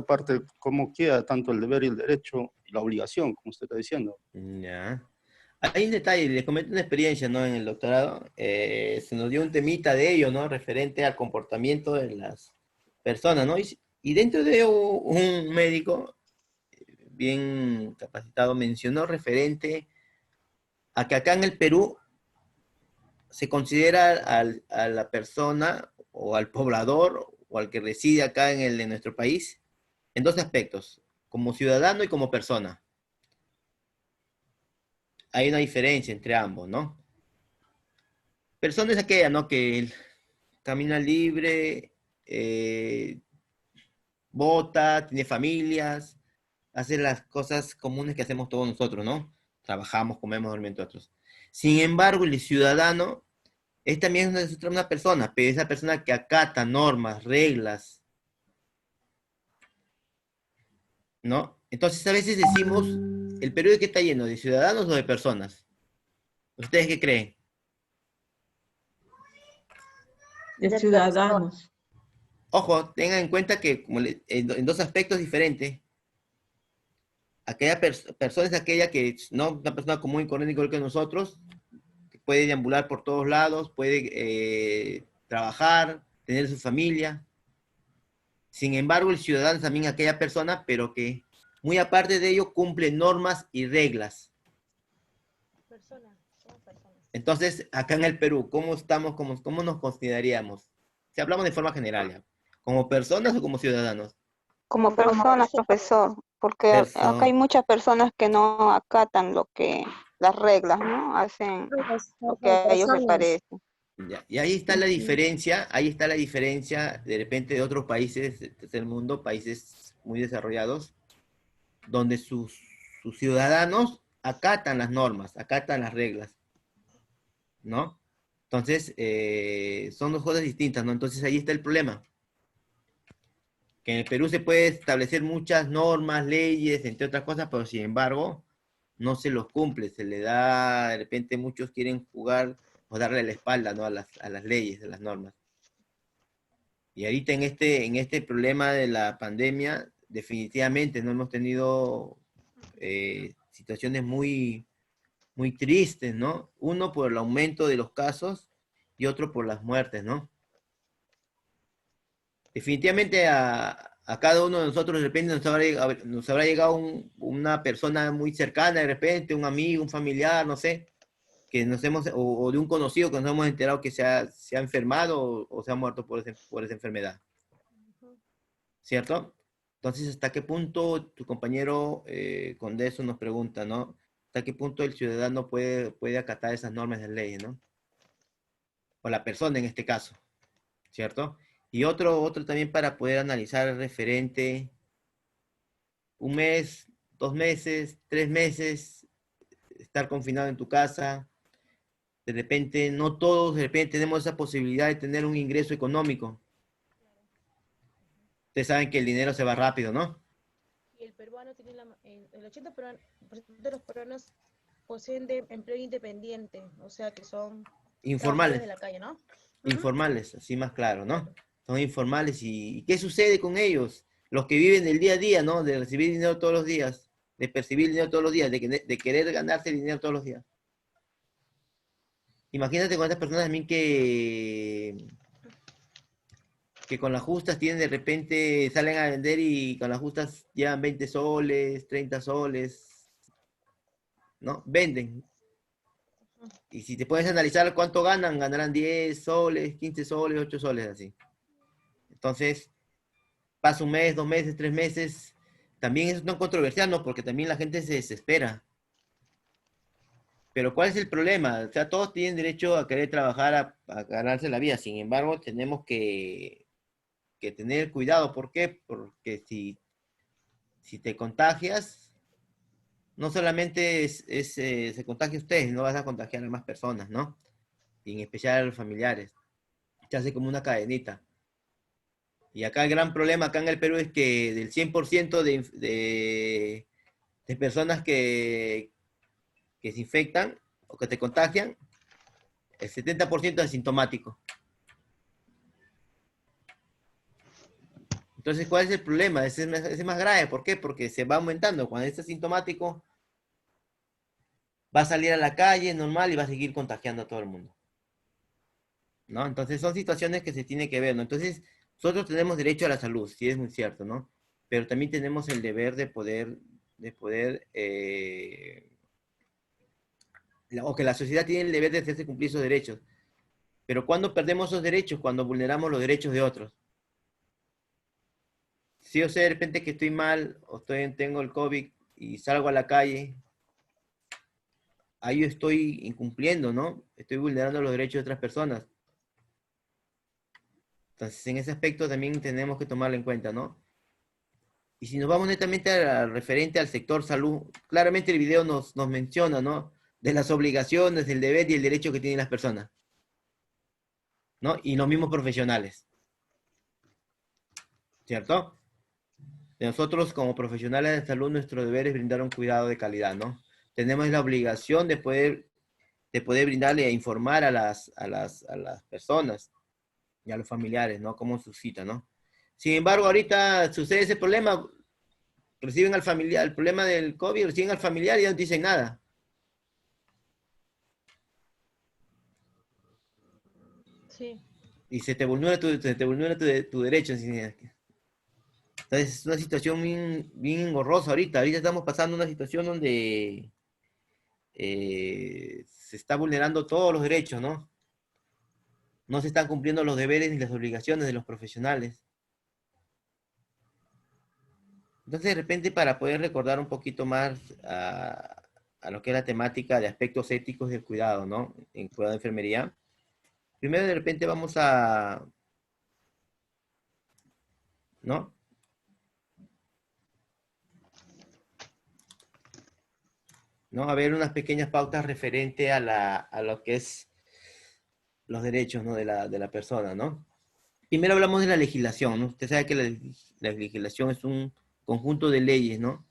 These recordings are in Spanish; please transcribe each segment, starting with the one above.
parte, cómo queda tanto el deber y el derecho y la obligación, como usted está diciendo. Ya. Hay un detalle, les comento una experiencia, ¿no? En el doctorado, se nos dio un temita de ello, ¿no? Referente al comportamiento de las personas, ¿no? Y dentro de un médico bien capacitado mencionó referente a que acá en el Perú se considera a la persona o al poblador o al que reside acá en nuestro país en dos aspectos, como ciudadano y como persona. Hay una diferencia entre ambos, ¿no? Persona es aquella, ¿no? Que camina libre, eh, vota, tiene familias, hace las cosas comunes que hacemos todos nosotros, ¿no? Trabajamos, comemos, dormimos, entre otros. Sin embargo, el ciudadano es también una persona, pero esa persona que acata normas, reglas, ¿no? Entonces a veces decimos, ¿el Perú de qué está lleno? ¿De ciudadanos o de personas? ¿Ustedes qué creen? De De personas. ciudadanos. Ojo, tengan en cuenta que como en dos aspectos diferentes, aquella persona es aquella que, ¿no? Una persona común y corriente igual que nosotros, que puede deambular por todos lados, puede trabajar, tener su familia. Sin embargo, el ciudadano es también aquella persona, pero que muy aparte de ello cumple normas y reglas. Personas, somos personas. Entonces, acá en el Perú, ¿cómo estamos, cómo nos consideraríamos? Si hablamos de forma general, ¿ya? ¿Como personas o como ciudadanos? Como personas, profesor, porque acá hay Person muchas personas que no acatan las reglas, ¿no? Hacen lo que a ellos les Personas. parece. Ya. Y ahí está la diferencia de repente de otros países del tercer mundo, países muy desarrollados, donde sus ciudadanos acatan las normas, acatan las reglas, ¿no? Entonces, son dos cosas distintas, ¿no? Entonces ahí está el problema, que en el Perú se puede establecer muchas normas, leyes, entre otras cosas, pero sin embargo, no se los cumple, se le da, de repente muchos quieren jugar o darle la espalda, ¿no? A las leyes, a las normas. Y ahorita en este problema de la pandemia, definitivamente no hemos tenido situaciones muy tristes, ¿no? Uno por el aumento de los casos y otro por las muertes, ¿no? Definitivamente a cada uno de nosotros de repente nos habrá llegado una persona muy cercana, de repente, un amigo, un familiar, no sé, que nos hemos, o de un conocido que nos hemos enterado que se ha enfermado o se ha muerto por esa enfermedad. ¿Cierto? Entonces, ¿hasta qué punto tu compañero con eso nos pregunta, ¿no? ¿Hasta qué punto el ciudadano puede acatar esas normas de ley, ¿no? O la persona en este caso, ¿cierto? Y otro también para poder analizar el referente, un mes, 2 meses, 3 meses, estar confinado en tu casa, de repente, no todos, de repente tenemos esa posibilidad de tener un ingreso económico. Ustedes saben que el dinero se va rápido, ¿no? Y el peruano tiene el 80% de los peruanos poseen de empleo independiente, o sea que son trabajadores de Informales. la calle, ¿no? Informales, así más claro, ¿no? Claro. Son informales y ¿qué sucede con ellos? Los que viven del día a día, ¿no? De recibir dinero todos los días, de percibir dinero todos los días, de querer ganarse dinero todos los días. Imagínate con estas personas también que con las justas tienen de repente, salen a vender y con las justas llevan 20 soles, 30 soles, ¿no? Venden. Y si te puedes analizar cuánto ganan, ganarán 10 soles, 15 soles, 8 soles, así. Entonces, pasa un mes, 2 meses, 3 meses. También es no controversial, ¿no? Porque también la gente se desespera. Pero ¿cuál es el problema? O sea, todos tienen derecho a querer trabajar, a ganarse la vida. Sin embargo, tenemos que tener cuidado. ¿Por qué? Porque si te contagias, no solamente se contagia usted, no vas a contagiar a más personas, ¿no? Y en especial a los familiares. Se hace como una cadenita. Y acá el gran problema acá en el Perú es que del 100% de personas que se infectan o que te contagian, el 70% es asintomático. Entonces, ¿cuál es el problema? Ese es más grave. ¿Por qué? Porque se va aumentando. Cuando es asintomático, va a salir a la calle normal y va a seguir contagiando a todo el mundo, ¿no? Entonces, son situaciones que se tiene que ver, ¿no? Entonces, nosotros tenemos derecho a la salud, sí es muy cierto, ¿no? Pero también tenemos el deber o que la sociedad tiene el deber de hacerse cumplir sus derechos. Pero ¿cuándo perdemos esos derechos? Cuando vulneramos los derechos de otros. Si yo sé de repente que estoy mal o tengo el COVID y salgo a la calle, ahí yo estoy incumpliendo, ¿no? Estoy vulnerando los derechos de otras personas. Entonces, en ese aspecto también tenemos que tomarlo en cuenta, ¿no? Y si nos vamos netamente referente al sector salud, claramente el video nos menciona, ¿no? De las obligaciones, el deber y el derecho que tienen las personas, ¿no? Y los mismos profesionales, ¿cierto? De nosotros como profesionales de salud, nuestro deber es brindar un cuidado de calidad, ¿no? Tenemos la obligación de poder brindarle e informar a las personas y a los familiares, ¿no? Cómo suscita, ¿no? Sin embargo, ahorita sucede ese problema, reciben al familiar, el problema del COVID, reciben al familiar y no dicen nada. Sí. Y se te vulnera tu derecho. Entonces es una situación bien, bien engorrosa ahorita. Ahorita estamos pasando una situación donde se está vulnerando todos los derechos, ¿no? No se están cumpliendo los deberes ni las obligaciones de los profesionales. Entonces, de repente, para poder recordar un poquito más a lo que es la temática de aspectos éticos del cuidado, ¿no? En cuidado de enfermería. Primero, de repente, vamos ¿no? ¿No? A ver unas pequeñas pautas referente a lo que es los derechos, ¿no? de la persona, ¿no? Primero hablamos de la legislación, ¿no? Usted sabe que la legislación es un conjunto de leyes, ¿no?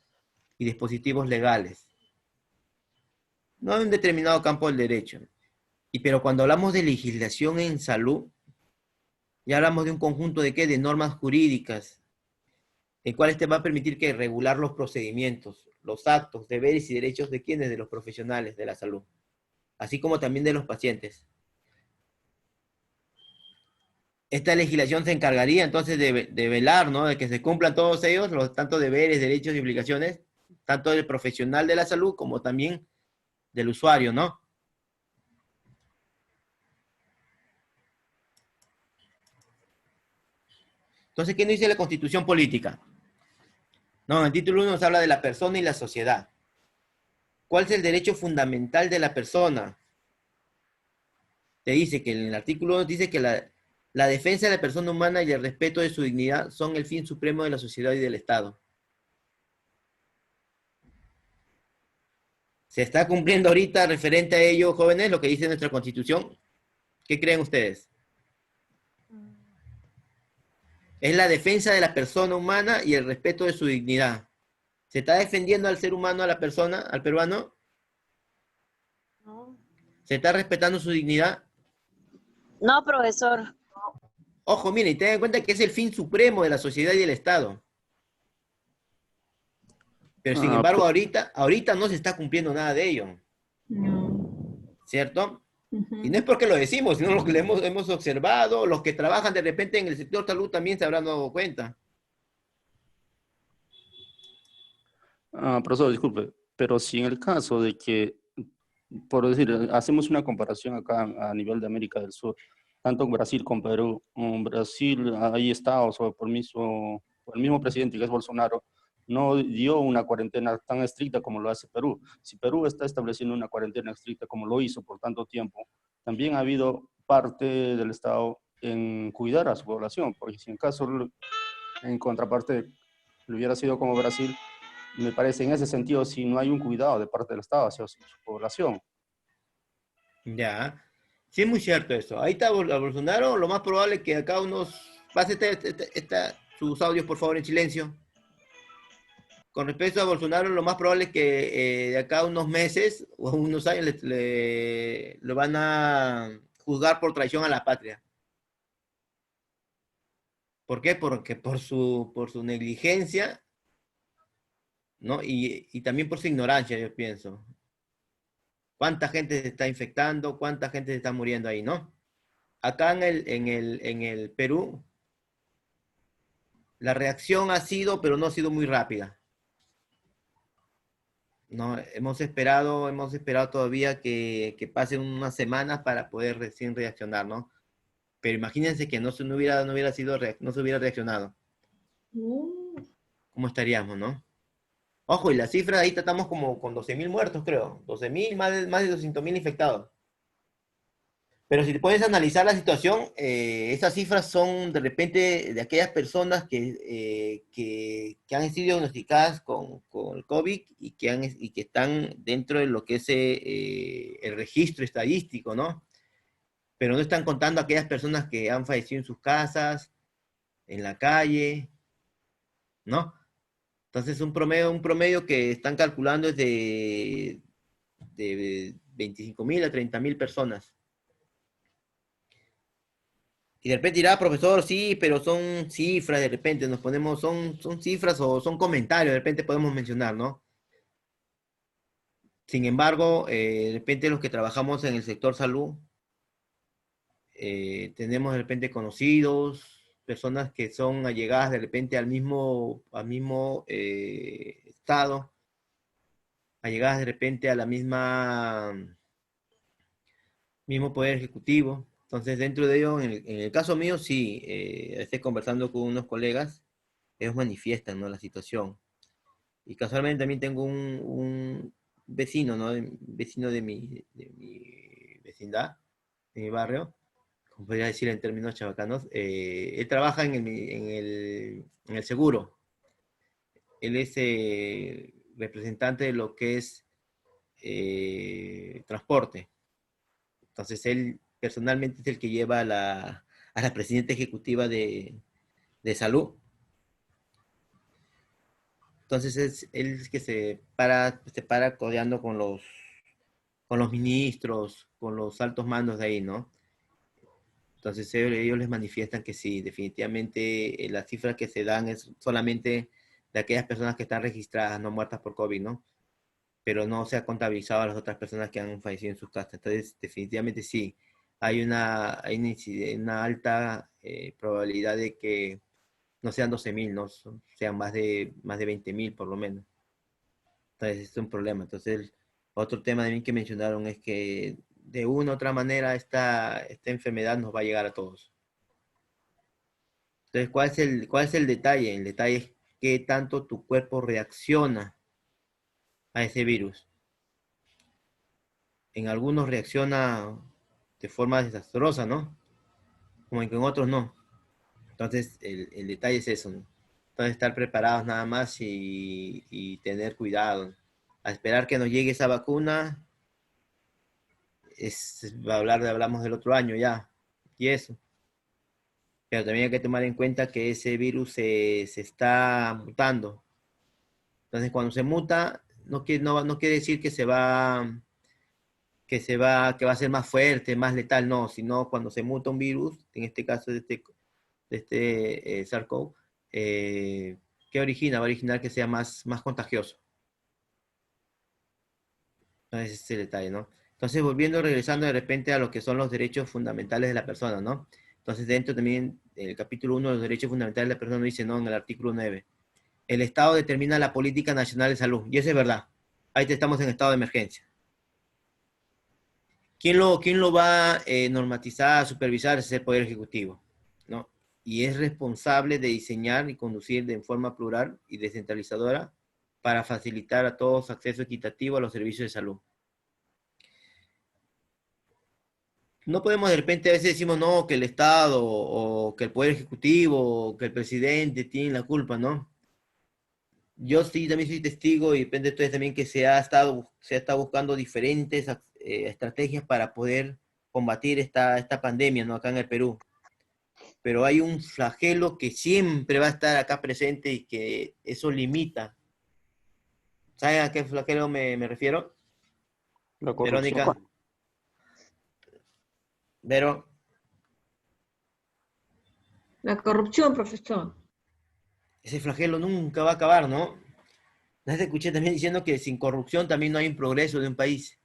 Y dispositivos legales, no en un determinado campo del derecho. Pero cuando hablamos de legislación en salud, ya hablamos de un conjunto de ¿qué? De normas jurídicas, el cual este va a permitir que regular los procedimientos, los actos, deberes y derechos de quienes, de los profesionales de la salud, así como también de los pacientes. Esta legislación se encargaría entonces de velar, ¿no? De que se cumplan todos ellos, los tanto deberes, derechos y obligaciones, tanto del profesional de la salud como también del usuario, ¿no? Entonces, ¿qué nos dice la Constitución Política? No, en el título 1 nos habla de la persona y la sociedad. ¿Cuál es el derecho fundamental de la persona? Te dice que en el artículo 1 dice que la defensa de la persona humana y el respeto de su dignidad son el fin supremo de la sociedad y del Estado. ¿Se está cumpliendo ahorita referente a ello, jóvenes, lo que dice nuestra Constitución? ¿Qué creen ustedes? Es la defensa de la persona humana y el respeto de su dignidad. ¿Se está defendiendo al ser humano, a la persona, al peruano? No. ¿Se está respetando su dignidad? No, profesor. Ojo, miren, ten en cuenta que es el fin supremo de la sociedad y del Estado. Pero sin embargo, ahorita no se está cumpliendo nada de ello. ¿Cierto? Y no es porque lo decimos, sino lo que hemos observado, los que trabajan de repente en el sector salud también se habrán dado cuenta. Profesor, disculpe, pero si en el caso de que, por decir, hacemos una comparación acá a nivel de América del Sur, tanto en Brasil como Perú, en Brasil hay estados, o por el mismo presidente que es Bolsonaro, no dio una cuarentena tan estricta como lo hace Perú. Si Perú está estableciendo una cuarentena estricta como lo hizo por tanto tiempo, también ha habido parte del Estado en cuidar a su población, porque si en caso, en contraparte, le hubiera sido como Brasil, me parece en ese sentido si no hay un cuidado de parte del Estado hacia su población. Ya. Sí, es muy cierto eso. Ahí está Bolsonaro, lo más probable es que acá pase sus audios, por favor, en silencio. Con respecto a Bolsonaro, lo más probable es que de acá a unos meses o unos años lo van a juzgar por traición a la patria. ¿Por qué? Porque por su negligencia, ¿no? Y también por su ignorancia, yo pienso. ¿Cuánta gente se está infectando? ¿Cuánta gente se está muriendo ahí, no? Acá en el Perú, la reacción ha sido, pero no ha sido muy rápida. No, hemos esperado todavía que pasen unas semanas para poder recién reaccionar, ¿no? Pero imagínense que no se hubiera reaccionado. ¿Cómo estaríamos, no? Ojo, y la cifra ahí estamos como con 12.000 muertos, creo. 12.000, más de 200.000 infectados. Pero si te puedes analizar la situación, esas cifras son de repente de aquellas personas que han sido diagnosticadas con el COVID y que están dentro de lo que es el registro estadístico, ¿no? Pero no están contando aquellas personas que han fallecido en sus casas, en la calle, ¿no? Entonces un promedio que están calculando es de 25.000 a 30.000 personas. Y de repente dirá, profesor, sí, pero son cifras, de repente nos ponemos, son cifras o son comentarios, de repente podemos mencionar, ¿no? Sin embargo, de repente los que trabajamos en el sector salud, tenemos de repente conocidos, personas que son allegadas de repente al mismo estado, allegadas de repente a la mismo poder ejecutivo. Entonces, dentro de ello, en el caso mío, sí, estoy conversando con unos colegas, ellos manifiestan, ¿no?, la situación. Y casualmente también tengo un vecino, ¿no? Vecino de mi vecindad, de mi barrio, como podría decir en términos chabacanos. Él trabaja en el seguro. Él es representante de lo que es transporte. Entonces, él personalmente es el que lleva a la presidenta ejecutiva de salud. Entonces, es él que se para codeando con los ministros, con los altos mandos de ahí, ¿no? Entonces, ellos les manifiestan que sí, definitivamente las cifras que se dan es solamente de aquellas personas que están registradas, no muertas por COVID, ¿no? Pero no se ha contabilizado a las otras personas que han fallecido en sus casas. Entonces, definitivamente sí, hay una alta probabilidad de que no sean 12.000, ¿no? Sean más de 20.000 por lo menos. Entonces, es un problema. Entonces, otro tema también que mencionaron es que de una u otra manera esta enfermedad nos va a llegar a todos. Entonces, ¿cuál es el detalle? El detalle es qué tanto tu cuerpo reacciona a ese virus. En algunos reacciona de forma desastrosa, ¿no? Como en que en otros no. Entonces, el detalle es eso, ¿no? Entonces, estar preparados nada más y tener cuidado. A esperar que nos llegue esa vacuna, hablamos del otro año ya, y eso. Pero también hay que tomar en cuenta que ese virus se está mutando. Entonces, cuando se muta, no quiere decir que va a ser más fuerte, más letal, no, sino cuando se muta un virus, en este caso de este SARS-CoV, ¿qué origina? Va a originar que sea más contagioso. Entonces, ese es el detalle, ¿no? Entonces, regresando de repente a lo que son los derechos fundamentales de la persona, ¿no? Entonces, dentro también del capítulo 1 de los derechos fundamentales de la persona dice, ¿no?, en el artículo 9, el Estado determina la política nacional de salud. Y eso es verdad. Ahí estamos en estado de emergencia. ¿Quién lo va a normatizar, supervisar? Es el Poder Ejecutivo, ¿no? Y es responsable de diseñar y conducir de forma plural y descentralizadora para facilitar a todos acceso equitativo a los servicios de salud. No podemos de repente, a veces decimos, no, que el Estado o que el Poder Ejecutivo o que el presidente tienen la culpa, ¿no? Yo sí también soy testigo y depende de ustedes también que se ha estado buscando diferentes estrategias para poder combatir esta pandemia, ¿no?, acá en el Perú. Pero hay un flagelo que siempre va a estar acá presente y que eso limita. ¿Saben a qué flagelo me refiero? La corrupción. Verónica. Vero. La corrupción, profesor. Ese flagelo nunca va a acabar, ¿no? Ya te escuché también diciendo que sin corrupción también no hay un progreso de un país.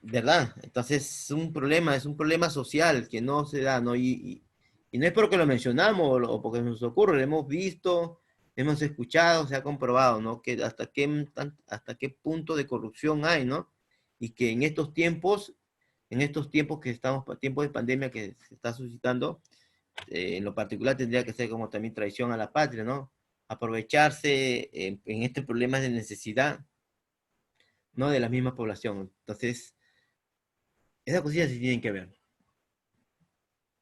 ¿Verdad? Entonces es un problema social que no se da, ¿no? Y no es porque lo mencionamos o porque nos ocurre, lo hemos visto, hemos escuchado, se ha comprobado, ¿no? Que hasta qué punto de corrupción hay, ¿no? Y que en estos tiempos que estamos, tiempos de pandemia que se está suscitando, en lo particular tendría que ser como también traición a la patria, ¿no? Aprovecharse en este problema de necesidad, ¿no? De la misma población. Entonces, esas cosillas sí tienen que ver,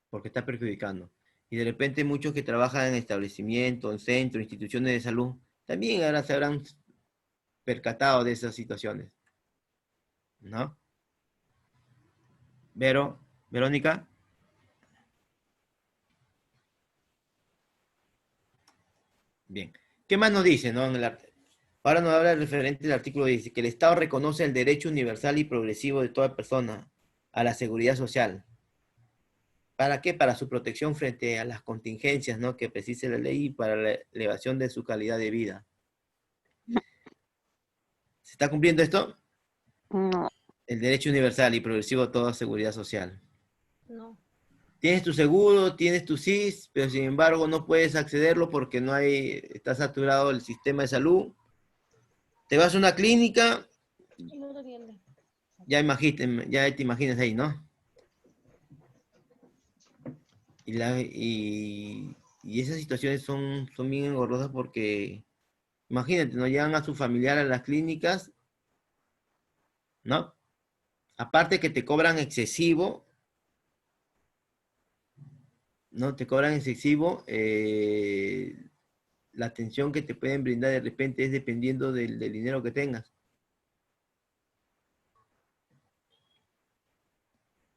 porque está perjudicando. Y de repente muchos que trabajan en establecimientos, en centros, instituciones de salud, también ahora se habrán percatado de esas situaciones, ¿no? Verónica. Bien. ¿Qué más nos dice, no? Ahora nos habla el referente del artículo, dice que el Estado reconoce el derecho universal y progresivo de toda persona a la seguridad social. ¿Para qué? Para su protección frente a las contingencias, ¿no? Que precise la ley y para la elevación de su calidad de vida. ¿Se está cumpliendo esto? No. El derecho universal y progresivo a toda seguridad social. No. Tienes tu seguro, tienes tu SIS, pero sin embargo no puedes accederlo porque no hay, está saturado el sistema de salud. Te vas a una clínica, Y no te atiende. ya te imaginas ahí, ¿no? Y esas situaciones son bien engorrosas porque, imagínate, no llegan a su familiar a las clínicas, ¿no? Aparte que te cobran excesivo, ¿no? Te cobran excesivo, la atención que te pueden brindar de repente es dependiendo del dinero que tengas.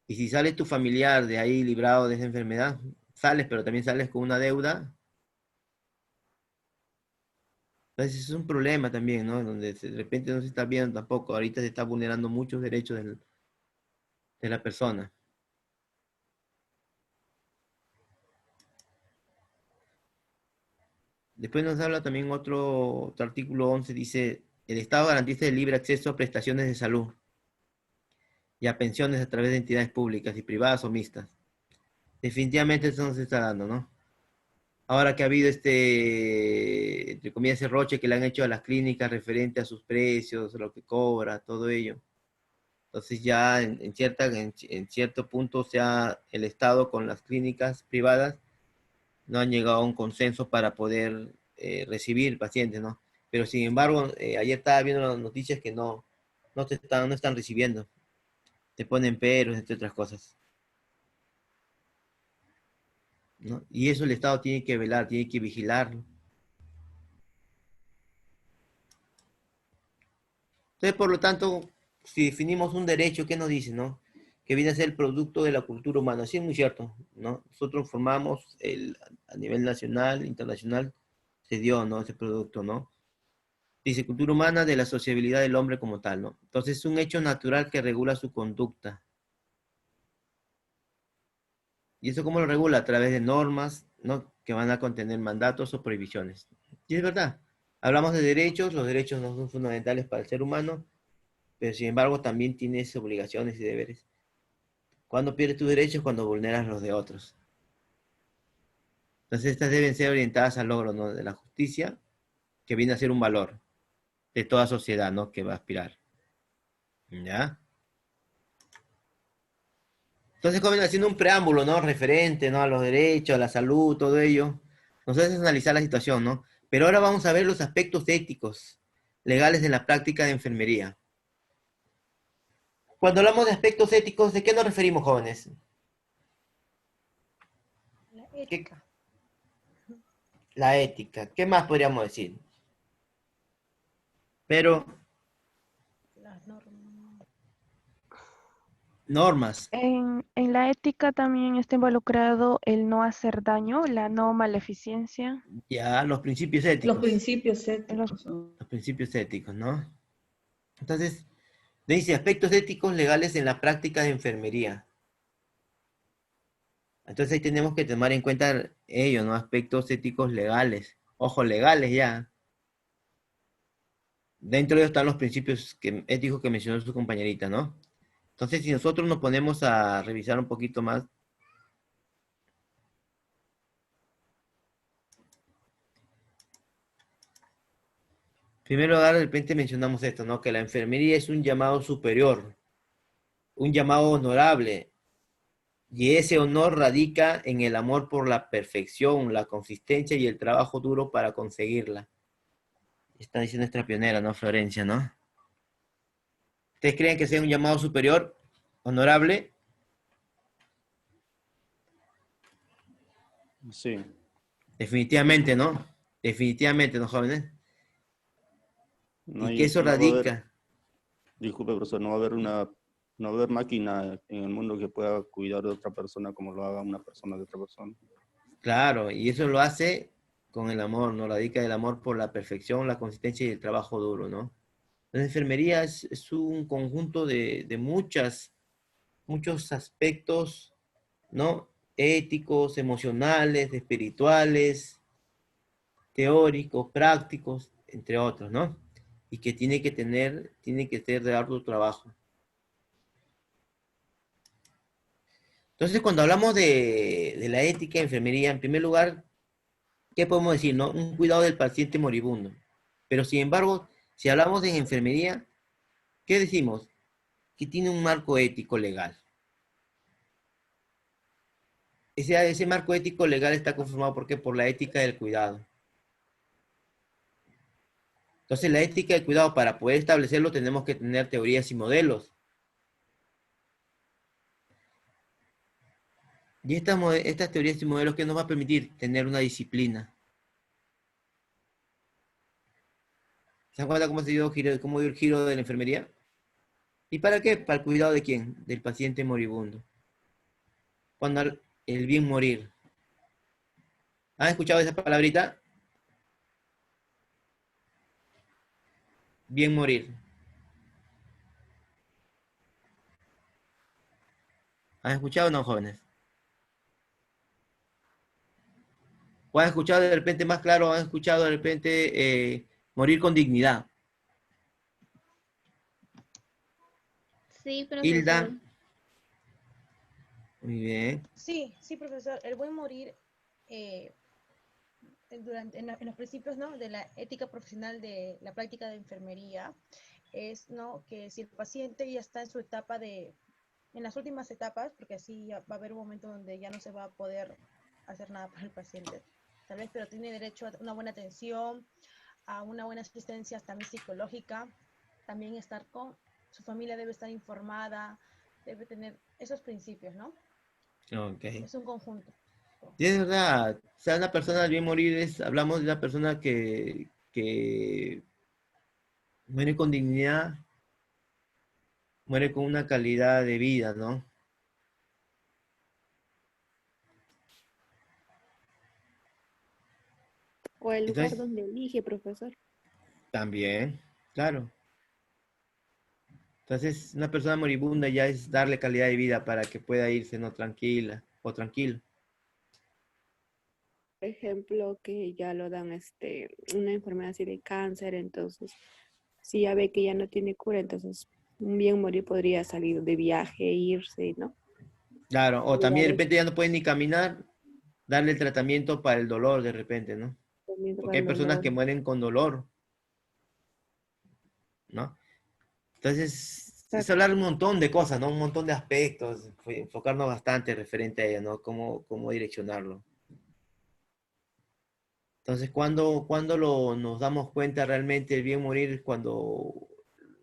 Y si sale tu familiar de ahí librado de esa enfermedad, sales, pero también sales con una deuda. Entonces es un problema también, ¿no? Donde de repente no se está viendo tampoco. Ahorita se está vulnerando muchos derechos de la persona. Después nos habla también otro artículo 11, dice, el Estado garantiza el libre acceso a prestaciones de salud y a pensiones a través de entidades públicas y privadas o mixtas. Definitivamente eso no se está dando, ¿no? Ahora que ha habido entre comillas, ese roche que le han hecho a las clínicas referente a sus precios, lo que cobra, todo ello. Entonces ya en cierto punto, o sea, el Estado con las clínicas privadas no han llegado a un consenso para poder recibir pacientes, ¿no? Pero sin embargo, ayer estaba viendo las noticias que no están recibiendo. Te ponen peros, entre otras cosas, ¿no? Y eso el Estado tiene que velar, tiene que vigilarlo. Entonces, por lo tanto, si definimos un derecho, ¿qué nos dice, no? Que viene a ser el producto de la cultura humana. Sí, es muy cierto, ¿no? Nosotros formamos a nivel nacional, internacional, se dio, ¿no? Ese producto, ¿no? Dice, cultura humana de la sociabilidad del hombre como tal, ¿no? Entonces, es un hecho natural que regula su conducta. ¿Y eso cómo lo regula? A través de normas, ¿no? Que van a contener mandatos o prohibiciones. Y es verdad. Hablamos de derechos, los derechos no son fundamentales para el ser humano, pero sin embargo también tienes obligaciones y deberes. Cuando pierdes tus derechos, cuando vulneras los de otros. Entonces estas deben ser orientadas al logro, ¿no? De la justicia, que viene a ser un valor de toda sociedad, ¿no? Que va a aspirar. ¿Ya? Entonces, como haciendo un preámbulo, ¿no? Referente, ¿no? A los derechos, a la salud, todo ello. Nos hace analizar la situación, ¿no? Pero ahora vamos a ver los aspectos éticos, legales de la práctica de enfermería. Cuando hablamos de aspectos éticos, ¿de qué nos referimos, jóvenes? La ética. La ética. ¿Qué más podríamos decir? Pero Las normas. normas. En la ética también está involucrado el no hacer daño, la no maleficencia. Ya, los principios Los éticos. principios Los- éticos. Los principios éticos, ¿no? Entonces, dice aspectos éticos legales en la práctica de enfermería. Entonces ahí tenemos que tomar en cuenta ello, ¿no? Aspectos éticos legales. Ojo, legales ya. Dentro de ellos están los principios éticos que mencionó su compañerita, ¿no? Entonces, si nosotros nos ponemos a revisar un poquito más, en primer lugar, de repente mencionamos esto, ¿no? Que la enfermería es un llamado superior, un llamado honorable, y ese honor radica en el amor por la perfección, la consistencia y el trabajo duro para conseguirla. Está diciendo nuestra pionera, ¿no? Florencia, ¿no? ¿Ustedes creen que sea un llamado superior, honorable? Sí. Definitivamente, ¿no? Definitivamente, ¿no, jóvenes? No Y que eso no va a haber, radica. disculpe, profesor, no va a haber no va a haber máquina en el mundo que pueda cuidar de otra persona como lo haga una persona de otra persona. Claro, y eso lo hace con el amor, ¿no? Radica el amor por la perfección, la consistencia y el trabajo duro, ¿no? La enfermería es un conjunto de muchos aspectos, ¿no? Éticos, emocionales, espirituales, teóricos, prácticos, entre otros, ¿no? Y que tiene que ser de arduo trabajo. Entonces, cuando hablamos de la ética de enfermería, en primer lugar, ¿qué podemos decir, no? Un cuidado del paciente moribundo. Pero, sin embargo, si hablamos de enfermería, ¿qué decimos? Que tiene un marco ético legal. Ese marco ético legal está conformado por la ética del cuidado. Entonces, la ética del cuidado, para poder establecerlo, tenemos que tener teorías y modelos. Y estas teorías y modelos, ¿qué nos va a permitir? Tener una disciplina. ¿Se dan cuenta cómo dio el giro de la enfermería? ¿Y para qué? Para el cuidado de quién? Del paciente moribundo. Cuando el bien morir. ¿Han escuchado esa palabrita? Bien morir. ¿Han escuchado o no, jóvenes? ¿O han escuchado de repente más claro? ¿Han escuchado de repente morir con dignidad? Sí, Hilda. profesor. Muy bien. Sí, sí, profesor. El buen morir en los principios, ¿no? De la ética profesional de la práctica de enfermería es, ¿no? Que si el paciente ya está en su etapa en las últimas etapas, porque así va a haber un momento donde ya no se va a poder hacer nada para el paciente, tal vez, pero tiene derecho a una buena atención, a una buena asistencia también psicológica, también estar con su familia, debe estar informada, debe tener esos principios, ¿no? Ok. Es un conjunto. Sí, es verdad. O sea, una persona al bien morir hablamos de una persona que muere con dignidad, muere con una calidad de vida, ¿no? O el lugar Entonces, donde elige, profesor. también, claro. Entonces, una persona moribunda ya es darle calidad de vida para que pueda irse, ¿no? Tranquila o tranquilo. Por ejemplo, que ya lo dan una enfermedad así de cáncer, entonces, si ya ve que ya no tiene cura, entonces un bien morir podría salir de viaje, irse, ¿no? Claro, o también de Lugares repente ya no puede ni caminar, darle el tratamiento para el dolor de repente, ¿no? también para Porque hay el personas dolor. que mueren con dolor, ¿no? Entonces, es Exacto. hablar un montón de cosas, ¿no? Un montón de aspectos, enfocarnos bastante referente a ello, ¿no? Cómo direccionarlo. Entonces, ¿cuándo nos damos cuenta realmente el bien morir? Es cuando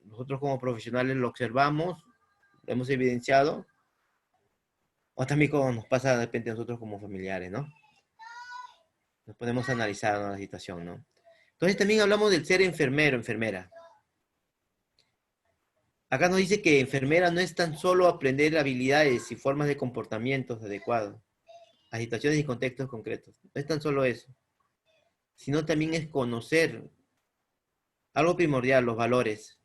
nosotros como profesionales lo observamos, lo hemos evidenciado, o también como nos pasa de repente a nosotros como familiares, ¿no? Nos podemos analizar, ¿no? La situación, ¿no? Entonces también hablamos del ser enfermero, enfermera. Acá nos dice que enfermera no es tan solo aprender habilidades y formas de comportamientos adecuados a situaciones y contextos concretos. No es tan solo eso, sino también es conocer algo primordial, los valores.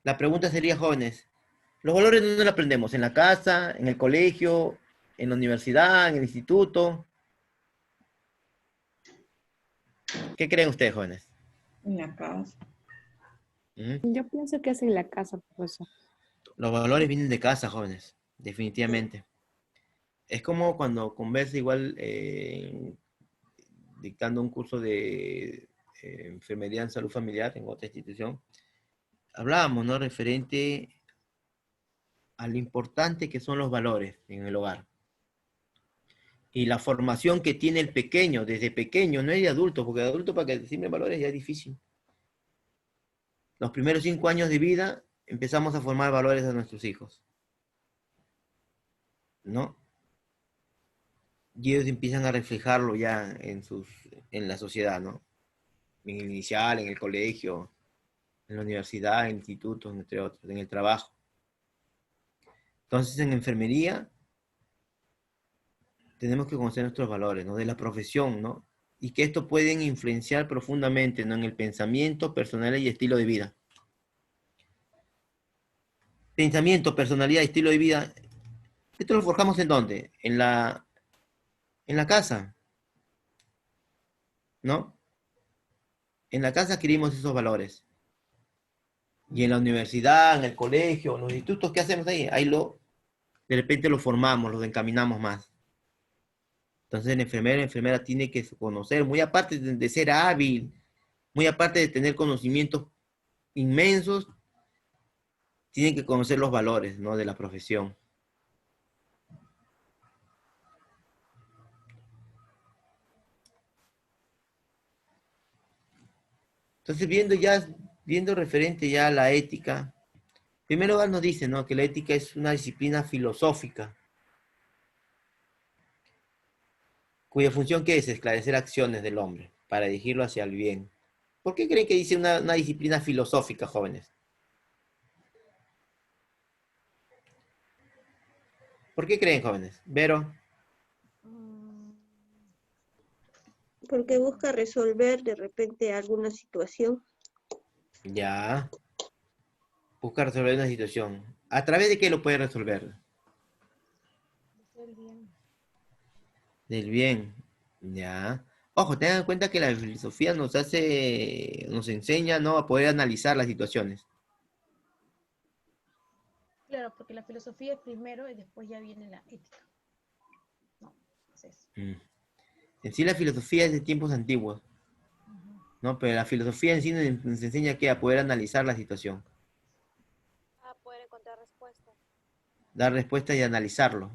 La pregunta sería, jóvenes, ¿los valores dónde los aprendemos? ¿En la casa, en el colegio, en la universidad, en el instituto? ¿Qué creen ustedes, jóvenes? En la casa. ¿Mm? Yo pienso que es en la casa, profesor. Los valores vienen de casa, jóvenes, definitivamente. Es como cuando conversa igual dictando un curso de enfermería en salud familiar en otra institución. Hablábamos, ¿no? Referente a lo importante que son los valores en el hogar. Y la formación que tiene el pequeño, desde pequeño, no es de adulto, porque de adulto para que decirme valores ya es difícil. Los primeros 5 años de vida empezamos a formar valores a nuestros hijos, ¿no? Y ellos empiezan a reflejarlo ya en la sociedad, ¿no? En el inicial, en el colegio, en la universidad, en institutos, entre otros, en el trabajo. Entonces, en enfermería, tenemos que conocer nuestros valores, ¿no? De la profesión, ¿no? Y que esto pueden influenciar profundamente, ¿no? En el pensamiento, personalidad y estilo de vida. Pensamiento, personalidad y estilo de vida, ¿esto lo forjamos en dónde? En la casa, ¿no? En la casa adquirimos esos valores. Y en la universidad, en el colegio, en los institutos, ¿qué hacemos ahí? De repente lo formamos, lo encaminamos más. Entonces el enfermera tiene que conocer, muy aparte de ser hábil, muy aparte de tener conocimientos inmensos, tiene que conocer los valores, ¿no? De la profesión. Entonces viendo referente ya a la ética, en primer lugar nos dice, ¿no? Que la ética es una disciplina filosófica, cuya función ¿qué es? Esclarecer acciones del hombre, para dirigirlo hacia el bien. ¿Por qué creen que dice una disciplina filosófica, jóvenes? ¿Por qué creen, jóvenes? Vero. Porque busca resolver de repente alguna situación. Ya. Busca resolver una situación. ¿A través de qué lo puede resolver? Del bien. Del bien. Ya. Ojo, tengan en cuenta que la filosofía nos enseña, ¿no? A poder analizar las situaciones. Claro, porque la filosofía es primero y después ya viene la ética. No, es eso. En sí la filosofía es de tiempos antiguos, ¿no? Pero la filosofía en sí nos enseña ¿qué? A poder analizar la situación. A poder encontrar respuestas. Dar respuesta y analizarlo.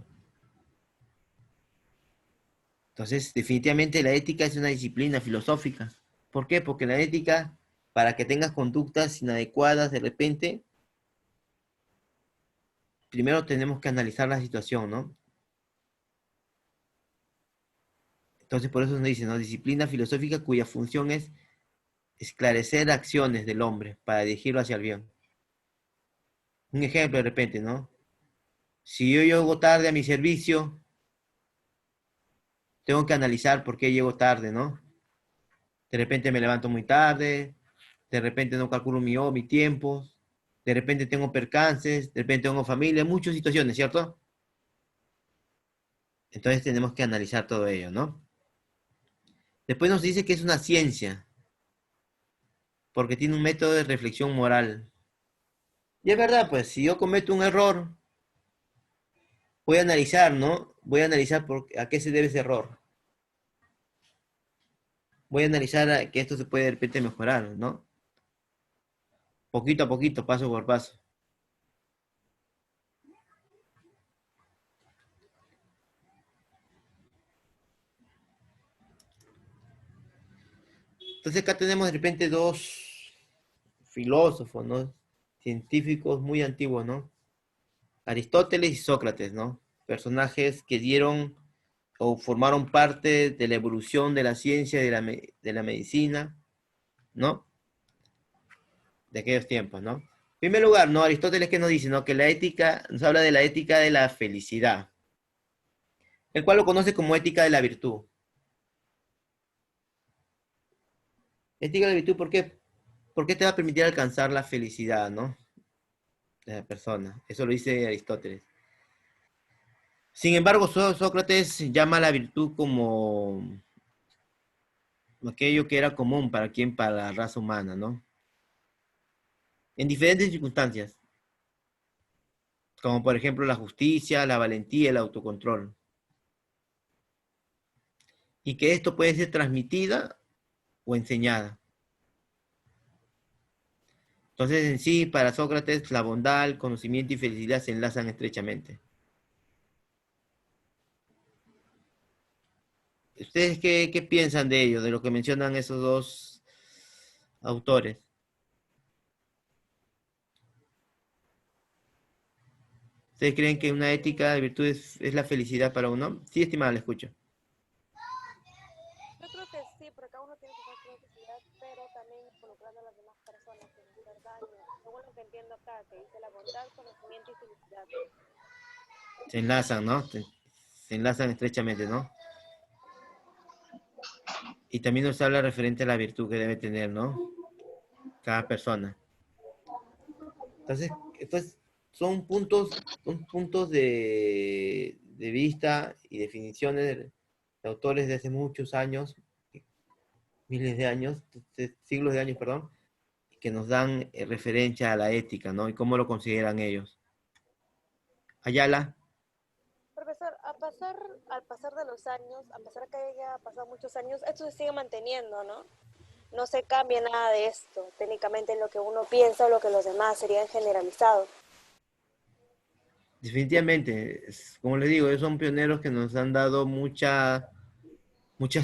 Entonces, definitivamente la ética es una disciplina filosófica. ¿Por qué? Porque la ética, para que tengas conductas inadecuadas de repente, primero tenemos que analizar la situación, ¿no? Entonces, por eso nos dice, ¿no? Disciplina filosófica cuya función es esclarecer acciones del hombre para dirigirlo hacia el bien. Un ejemplo de repente, ¿no? Si yo llego tarde a mi servicio, tengo que analizar por qué llego tarde, ¿no? De repente me levanto muy tarde, de repente no calculo mi tiempo, de repente tengo percances, de repente tengo familia, muchas situaciones, ¿cierto? Entonces tenemos que analizar todo ello, ¿no? Después nos dice que es una ciencia, porque tiene un método de reflexión moral. Y es verdad, pues, si yo cometo un error, voy a analizar, ¿no? Voy a analizar a qué se debe ese error. Voy a analizar que esto se puede de repente mejorar, ¿no? Poquito a poquito, paso por paso. Entonces acá tenemos de repente dos filósofos, ¿no? Científicos muy antiguos, ¿no? Aristóteles y Sócrates, ¿no? Personajes que dieron o formaron parte de la evolución de la ciencia y de la medicina, ¿no? De aquellos tiempos, ¿no? En primer lugar, ¿no? Aristóteles que nos dice, ¿no? Que la ética, nos habla de la ética de la felicidad, el cual lo conoce como ética de la virtud. Ética de la virtud, ¿por qué? Porque te va a permitir alcanzar la felicidad, ¿no? De la persona. Eso lo dice Aristóteles. Sin embargo, Sócrates llama a la virtud como aquello que era común para para la raza humana, ¿no? En diferentes circunstancias, como por ejemplo la justicia, la valentía, el autocontrol. Y que esto puede ser transmitida o enseñada. Entonces, en sí, para Sócrates, la bondad, el conocimiento y felicidad se enlazan estrechamente. ¿Ustedes qué piensan de ello, de lo que mencionan esos dos autores? ¿Ustedes creen que una ética de virtud es la felicidad para uno? Sí, estimada, le escucho. Yo creo que sí, porque cada uno tiene su propia necesidad, pero también involucrando a las demás personas sin hacer daño. Según lo que entiendo acá, que dice la bondad, conocimiento y felicidad. Se enlazan, ¿no? Se enlazan estrechamente, ¿no? Y también nos habla referente a la virtud que debe tener, ¿no? Cada persona. Entonces son puntos de vista y definiciones de autores de hace muchos años, miles de años, siglos de años, perdón, que nos dan referencia a la ética, ¿no? Y cómo lo consideran ellos. Ayala. Profesor, al pasar de los años, a pesar de que haya pasado muchos años, esto se sigue manteniendo, ¿no? No se cambia nada de esto, técnicamente lo que uno piensa o lo que los demás serían generalizados. Definitivamente, como les digo, ellos son pioneros que nos han dado muchas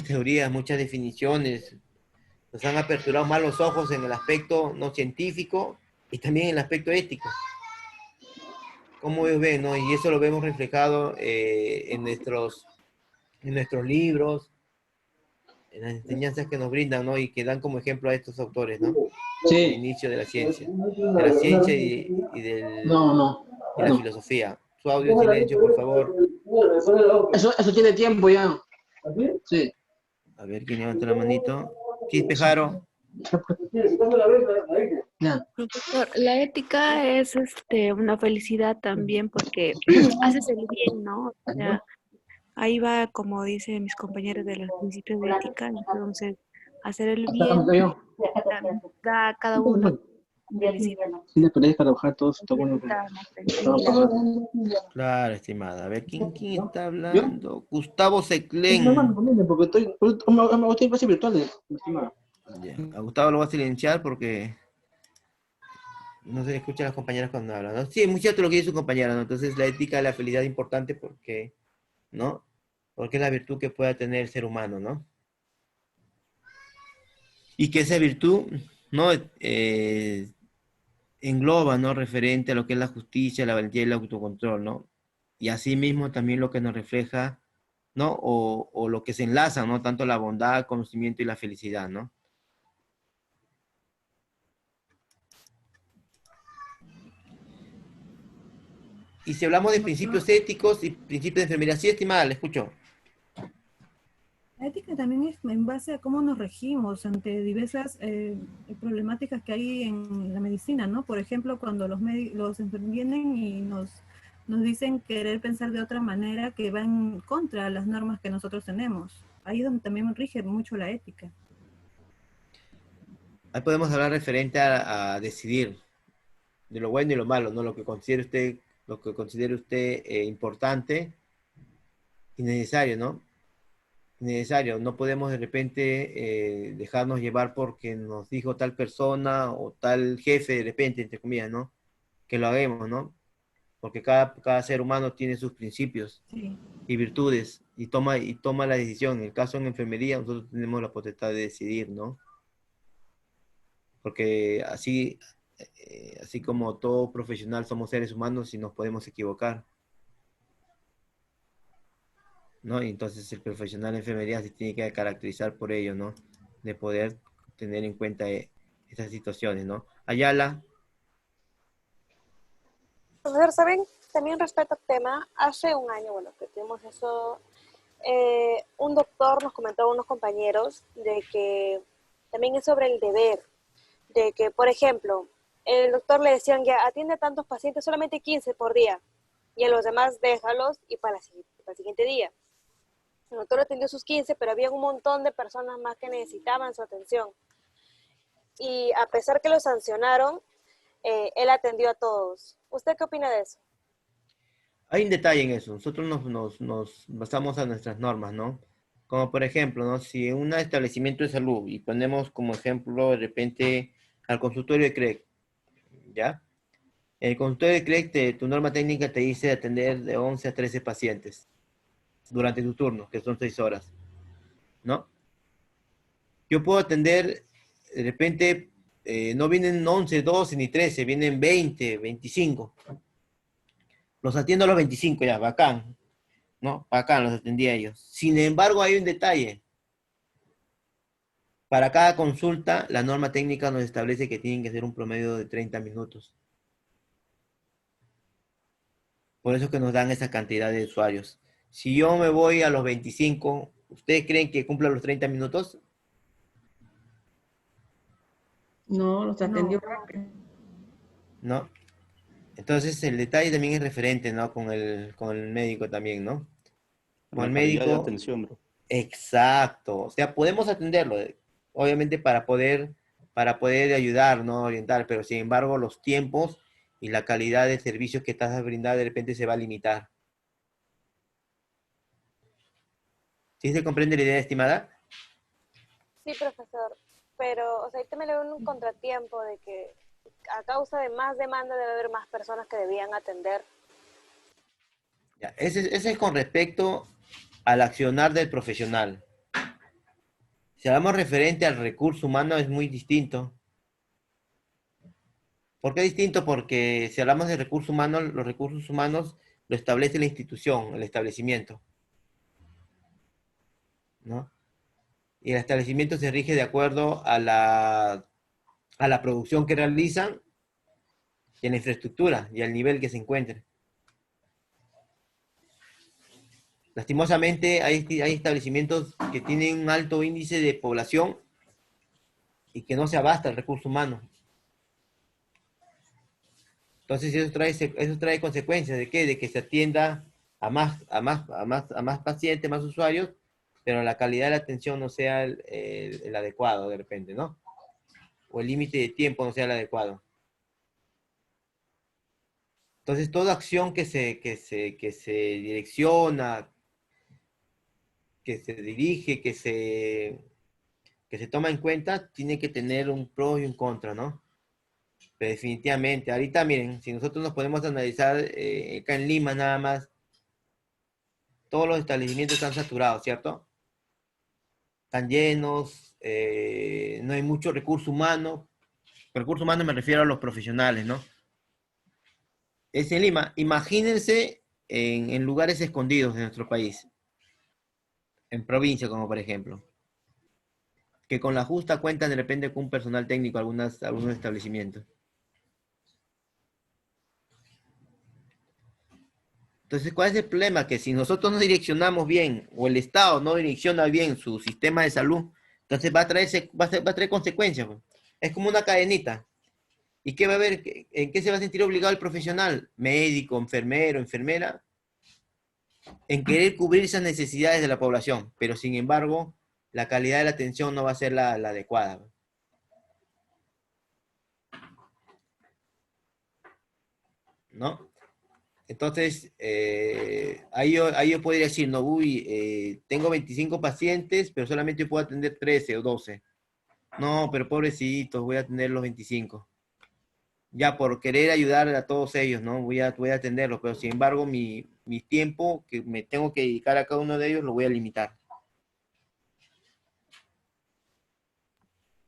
teorías, muchas definiciones, nos han aperturado más los ojos en el aspecto no científico y también en el aspecto ético. Como ellos ven, ¿no? Y eso lo vemos reflejado en nuestros libros, en las enseñanzas que nos brindan, ¿no? Y que dan como ejemplo a estos autores, ¿no? Sí. El inicio de la ciencia. De la ciencia y la filosofía. Su audio en silencio, por favor. Eso tiene tiempo ya. Sí. A ver, ¿quién levanta la manito? Quispejaro. Ya. Profesor, la ética es una felicidad también porque haces el bien, ¿no? O sea, ahí va, como dicen mis compañeros de los principios de ética, entonces hacer el bien da a cada uno felicidad. Sí, le perdés para bajar todo esto. Bueno, Está más tranquila. Claro, estimada. A ver, ¿quién está hablando? Gustavo Seclén. Porque estoy en clase virtual, estimada. Ya. A Gustavo lo voy a silenciar porque no se le escucha a las compañeras cuando hablan, ¿no? Sí, es muy cierto lo que dice su compañera, ¿no? Entonces la ética de la felicidad es importante porque, ¿no? Porque es la virtud que pueda tener el ser humano, ¿no? Y que esa virtud, ¿no? Engloba, ¿no? Referente a lo que es la justicia, la valentía y el autocontrol, ¿no? Y asimismo también lo que nos refleja, ¿no? O lo que se enlaza, ¿no? Tanto la bondad, el conocimiento y la felicidad, ¿no? Y si hablamos de principios éticos y principios de enfermería, sí, estimada, le escucho. La ética también es en base a cómo nos regimos ante diversas problemáticas que hay en la medicina, ¿no? Por ejemplo, cuando los enfermeros vienen y nos dicen querer pensar de otra manera que van contra las normas que nosotros tenemos. Ahí es donde también rige mucho la ética. Ahí podemos hablar referente a decidir de lo bueno y lo malo, ¿no? Lo que considere usted importante y necesario, ¿no? Necesario. No podemos de repente dejarnos llevar porque nos dijo tal persona o tal jefe de repente, entre comillas, ¿no? Que lo hagamos, ¿no? Porque cada ser humano tiene sus principios y virtudes y toma la decisión. En el caso en enfermería, nosotros tenemos la potestad de decidir, ¿no? Porque así como todo profesional somos seres humanos y nos podemos equivocar, ¿no? Y entonces el profesional de enfermería se tiene que caracterizar por ello, ¿no? De poder tener en cuenta esas situaciones, ¿no? Ayala. Profesor, ¿saben? También respecto al tema, hace un año, bueno, que tuvimos eso, un doctor nos comentó a unos compañeros de que también es sobre el deber, de que, por ejemplo, el doctor le decían ya, atiende a tantos pacientes, solamente 15 por día. y a los demás déjalos y para el siguiente día. El doctor atendió sus 15, pero había un montón de personas más que necesitaban su atención. Y a pesar que lo sancionaron, él atendió a todos. ¿Usted qué opina de eso? Hay un detalle en eso. Nosotros nos basamos a nuestras normas, ¿no? Como por ejemplo, ¿no? Si en un establecimiento de salud, y ponemos como ejemplo de repente al consultorio de CREC, ¿ya? En el consultorio de CREC, tu norma técnica te dice atender de 11 a 13 pacientes durante tu turno, que son 6 horas, ¿no? Yo puedo atender, de repente, no vienen 11, 12 ni 13, vienen 20, 25. Los atiendo a los 25 ya, bacán, ¿no? Bacán, los atendí a ellos. Sin embargo, hay un detalle. Para cada consulta, la norma técnica nos establece que tienen que ser un promedio de 30 minutos. Por eso es que nos dan esa cantidad de usuarios. Si yo me voy a los 25, ¿ustedes creen que cumpla los 30 minutos? No, los atendió No. rápido. ¿No? Entonces el detalle también es referente, ¿no? Con el médico también, ¿no? Con La el calidad de médico, atención, bro. exacto. O sea, podemos atenderlo, obviamente para poder ayudar, ¿no? Orientar, pero sin embargo los tiempos y la calidad de servicios que estás a brindar de repente se va a limitar. ¿Sí se comprende la idea, estimada? Sí, profesor, pero, o sea, ahí también le veo un contratiempo de que a causa de más demanda debe haber más personas que debían atender. Ya, ese es con respecto al accionar del profesional. Si hablamos referente al recurso humano es muy distinto. ¿Por qué distinto? Porque si hablamos de recursos humanos, los recursos humanos lo establece la institución, el establecimiento, ¿no? Y el establecimiento se rige de acuerdo a la producción que realizan y a la infraestructura y al nivel que se encuentre. Lastimosamente, hay establecimientos que tienen un alto índice de población y que no se abasta el recurso humano. Entonces eso trae consecuencias de qué, de que se atienda a más pacientes, más usuarios, pero la calidad de la atención no sea el adecuado de repente, ¿no? O el límite de tiempo no sea el adecuado. Entonces toda acción que se direcciona, que se dirige, que se toma en cuenta, tiene que tener un pro y un contra, ¿no? Pero definitivamente, ahorita miren, si nosotros nos podemos analizar acá en Lima nada más, todos los establecimientos están saturados, ¿cierto? Están llenos, no hay mucho recurso humano. Recurso humano me refiero a los profesionales, ¿no? Es en Lima. Imagínense en lugares escondidos de nuestro país, en provincia como por ejemplo, que con la justa cuentan de repente con un personal técnico algunos establecimientos. Entonces, ¿cuál es el problema? Que si nosotros no direccionamos bien, o el Estado no direcciona bien su sistema de salud, entonces va a traer consecuencias, pues. Es como una cadenita. ¿Y qué va a haber? ¿En qué se va a sentir obligado el profesional? Médico, enfermero, enfermera, en querer cubrir esas necesidades de la población, pero sin embargo, la calidad de la atención no va a ser la adecuada. ¿No? Entonces, ahí yo podría decir, no, tengo 25 pacientes, pero solamente puedo atender 13 o 12. No, pero pobrecitos, voy a atender los 25. Ya por querer ayudar a todos ellos, ¿no? Voy a atenderlos, pero sin embargo, mi tiempo que me tengo que dedicar a cada uno de ellos lo voy a limitar.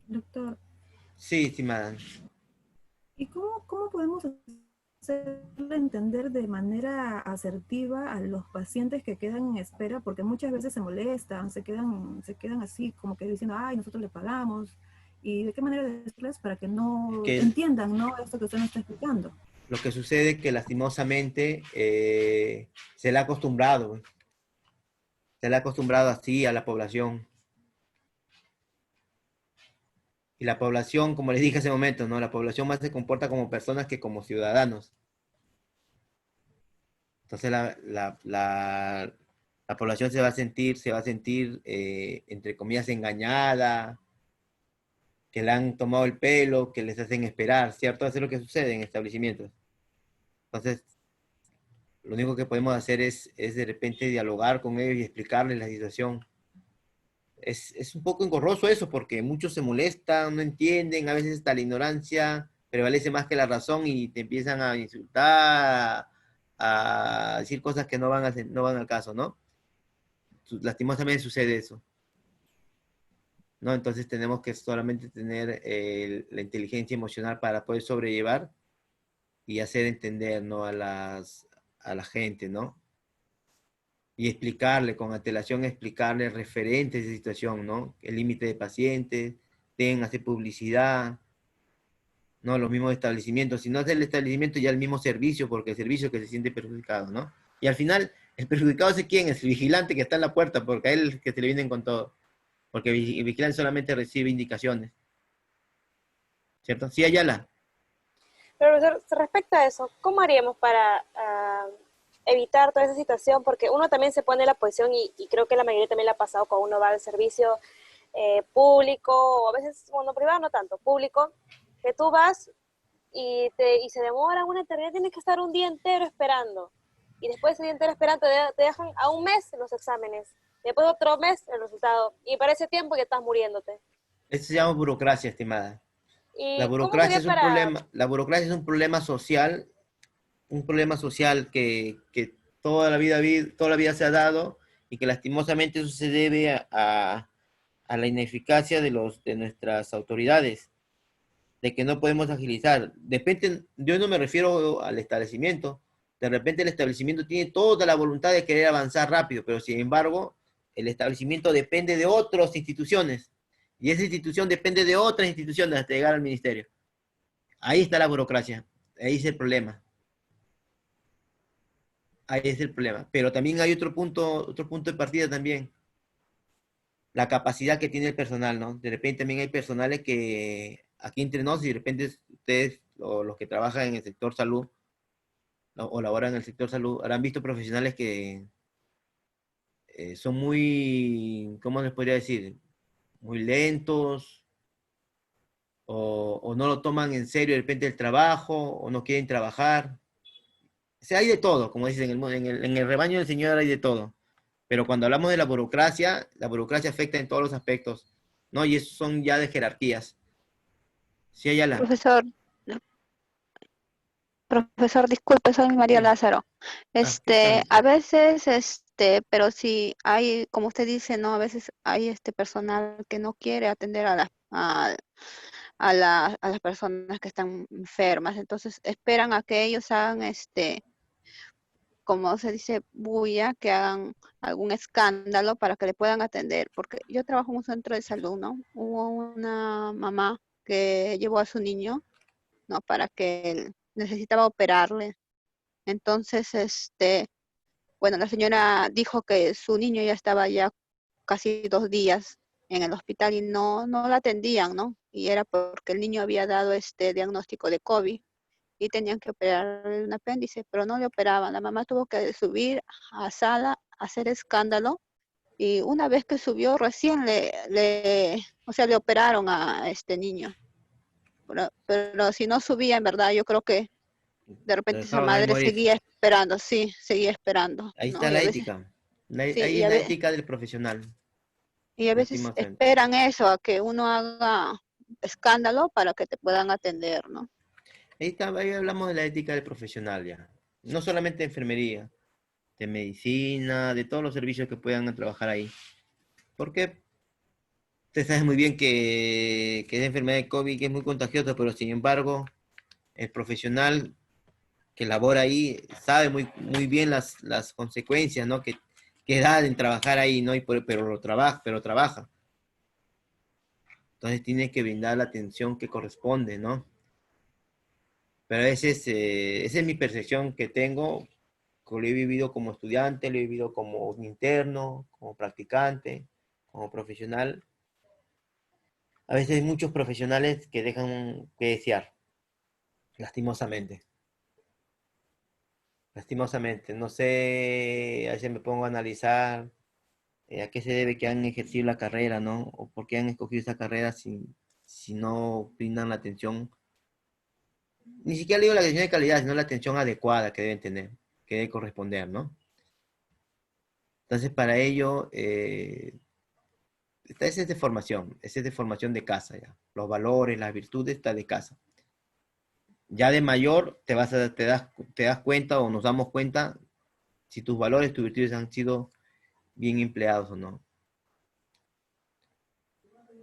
Doctor, Sí, estimada. ¿y cómo podemos hacerle entender de manera asertiva a los pacientes que quedan en espera? Porque muchas veces se molestan, se quedan así, como que diciendo, ay, nosotros le pagamos. ¿Y de qué manera decirles para que no Que entiendan, ¿no? Esto que usted nos está explicando? lo que sucede es que lastimosamente se le ha acostumbrado, se le ha acostumbrado así a la población. Y la población, como les dije hace un momento, ¿no? La población más se comporta como personas que como ciudadanos. Entonces la población se va a sentir, entre comillas, engañada, que le han tomado el pelo, que les hacen esperar, ¿cierto? Eso es lo que sucede en establecimientos. Entonces, lo único que podemos hacer es de repente dialogar con ellos y explicarles la situación. Es un poco engorroso eso, porque muchos se molestan, no entienden, a veces hasta la ignorancia prevalece más que la razón y te empiezan a insultar, a decir cosas que no van al caso, ¿no? Lastimosamente sucede eso, ¿no? Entonces tenemos que solamente tener la inteligencia emocional para poder sobrellevar y hacer entender, ¿no? a la gente, ¿no? Y explicarle, con antelación, explicarle referentes de situación, ¿no? El límite de pacientes, deben hacer publicidad, ¿no? Los mismos establecimientos. Si no es el establecimiento, ya el mismo servicio, porque el servicio que se siente perjudicado, ¿no? Y al final, el perjudicado es quién, es el vigilante que está en la puerta, porque a él es el que se le vienen con todo. Porque el vigilante solamente recibe indicaciones. ¿Cierto? Sí, Ayala. Pero profesor, respecto a eso, ¿cómo haríamos para evitar toda esa situación? Porque uno también se pone en la posición, y creo que la mayoría también le ha pasado cuando uno va al servicio público, o a veces, bueno, privado no tanto, público, que tú vas y se demora una eternidad, tienes que estar un día entero esperando. Y después de ese día entero esperando te dejan a un mes los exámenes. Después de otro mes el resultado. Y para ese tiempo ya estás muriéndote. Esto se llama burocracia, estimada. La ¿Y cómo burocracia sería es un para...? problema, la burocracia es un problema social que toda la vida se ha dado y que lastimosamente eso se debe a la ineficacia de nuestras autoridades, de que no podemos agilizar. Yo no me refiero al establecimiento, de repente el establecimiento tiene toda la voluntad de querer avanzar rápido, pero sin embargo el establecimiento depende de otras instituciones y esa institución depende de otras instituciones hasta llegar al ministerio. Ahí está la burocracia, ahí es el problema. Ahí es el problema. Pero también hay otro punto de partida también. La capacidad que tiene el personal, ¿no? De repente también hay personales que aquí entre nos, y de repente ustedes o los que trabajan en el sector salud o laboran en el sector salud, habrán visto profesionales que son muy, ¿cómo les podría decir? Muy lentos o no lo toman en serio de repente el trabajo o no quieren trabajar. O sea, hay de todo, como dicen, en el rebaño del Señor hay de todo. Pero cuando hablamos de la burocracia afecta en todos los aspectos, ¿no? Y esos son ya de jerarquías. Sí, Ayala. Profesor, disculpe, soy María Sí. Lázaro. Dígame. A veces, pero si hay, como usted dice, ¿no? A veces hay personal que no quiere atender a las personas que están enfermas, entonces esperan a que ellos hagan como se dice, bulla, que hagan algún escándalo para que le puedan atender, porque yo trabajo en un centro de salud, ¿no? Hubo una mamá que llevó a su niño, ¿no? Para que él necesitaba operarle. Entonces, bueno, la señora dijo que su niño ya estaba ya casi 2 días en el hospital y no la atendían, ¿no? Y era porque el niño había dado este diagnóstico de COVID y tenían que operarle un apéndice, pero no le operaban. La mamá tuvo que subir a sala, hacer escándalo, y una vez que subió, recién o sea, le operaron a este niño. Pero si no subía, en verdad, yo creo que de Lo repente esa dejaban ahí madre morir. seguía esperando, sí, seguía esperando, Ahí ¿no? está la ética. Sí, Ahí es la ética del profesional, y a veces lastimosamente. esperan eso, a que uno haga escándalo para que te puedan atender, ¿no? Ahí hablamos de la ética del profesional ya. No solamente de enfermería, de medicina, de todos los servicios que puedan trabajar ahí. Porque usted sabe muy bien que es enfermedad de COVID, que es muy contagiosa, pero sin embargo, el profesional que labora ahí sabe muy bien las consecuencias, ¿no? Que da en trabajar ahí, ¿no? Pero trabaja. Entonces tiene que brindar la atención que corresponde, ¿no? Pero a veces, esa es mi percepción que tengo, que lo he vivido como estudiante, lo he vivido como interno, como practicante, como profesional. A veces hay muchos profesionales que dejan que desear, lastimosamente. lastimosamente. No sé, a veces me pongo a analizar a qué se debe que han ejercido la carrera, ¿no? O por qué han escogido esa carrera si no brindan la atención, ni siquiera digo la atención de calidad, sino la atención adecuada que deben tener, que debe corresponder, ¿no? Entonces, para ello, esa es de formación de casa, ya. Los valores, las virtudes, está de casa. Ya de mayor te das cuenta o nos damos cuenta si tus valores, tus virtudes han sido bien empleados o no.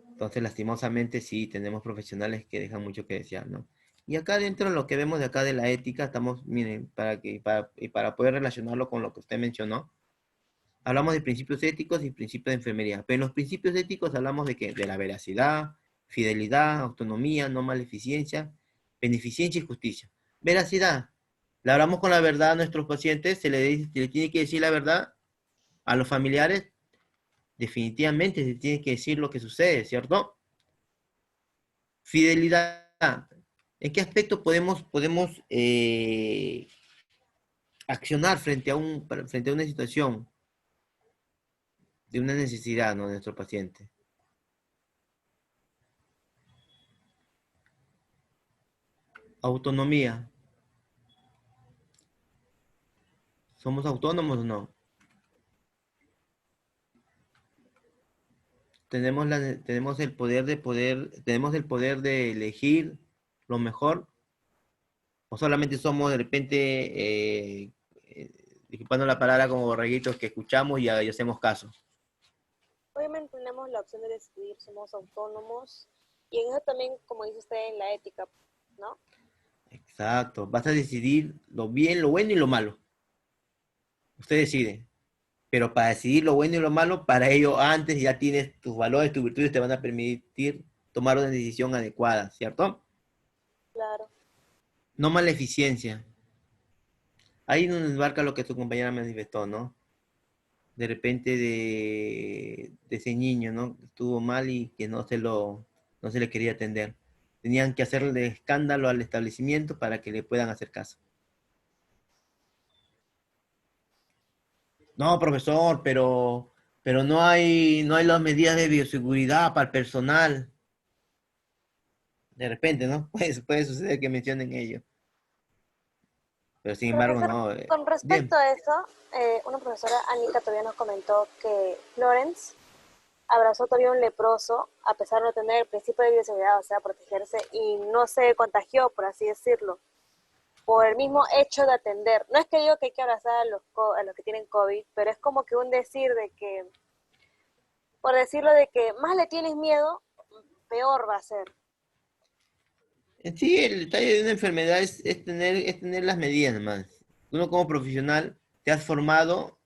Entonces, lastimosamente, sí, tenemos profesionales que dejan mucho que desear, ¿no? Y acá dentro de lo que vemos de acá de la ética, estamos, miren, para poder relacionarlo con lo que usted mencionó, hablamos de principios éticos y principios de enfermería. Pero en los principios éticos hablamos de ¿qué? De la veracidad, fidelidad, autonomía, no maleficencia, beneficencia y justicia. Veracidad. Le hablamos con la verdad a nuestros pacientes, se le tiene que decir la verdad a los familiares. Definitivamente se tiene que decir lo que sucede, ¿cierto? Fidelidad. ¿En qué aspecto podemos accionar frente a una situación de una necesidad, ¿no? De nuestro paciente? Autonomía. ¿Somos autónomos o no? Tenemos el poder de elegir lo mejor, o solamente somos de repente, disculpando la palabra, como borreguitos que escuchamos y hacemos caso. Obviamente tenemos la opción de decidir, somos autónomos, y en eso también, como dice usted, en la ética, ¿no? Exacto, vas a decidir lo bien, lo bueno y lo malo. Usted decide. Pero para decidir lo bueno y lo malo, para ello antes ya tienes tus valores, tus virtudes te van a permitir tomar una decisión adecuada, ¿cierto? Claro. No maleficencia. Ahí nos embarca lo que tu compañera manifestó, ¿no? De repente de ese niño, ¿no? Estuvo mal y que no se le quería atender. Tenían que hacerle escándalo al establecimiento para que le puedan hacer caso. No, profesor, pero no hay las medidas de bioseguridad para el personal. De repente, ¿no? Puede suceder que mencionen ello. Pero sin embargo, Profesor, no. con Bien. respecto a eso, una profesora, Anita, todavía nos comentó que Florence abrazó todavía un leproso, a pesar de no tener el principio de bioseguridad, o sea, protegerse, y no se contagió, por así decirlo, por el mismo hecho de atender. No es que digo que hay que abrazar a los que tienen COVID, pero es como que un decir de que, por decirlo de que más le tienes miedo, peor va a ser. Sí, el detalle de una enfermedad es tener las medidas nomás. Uno como profesional te has formado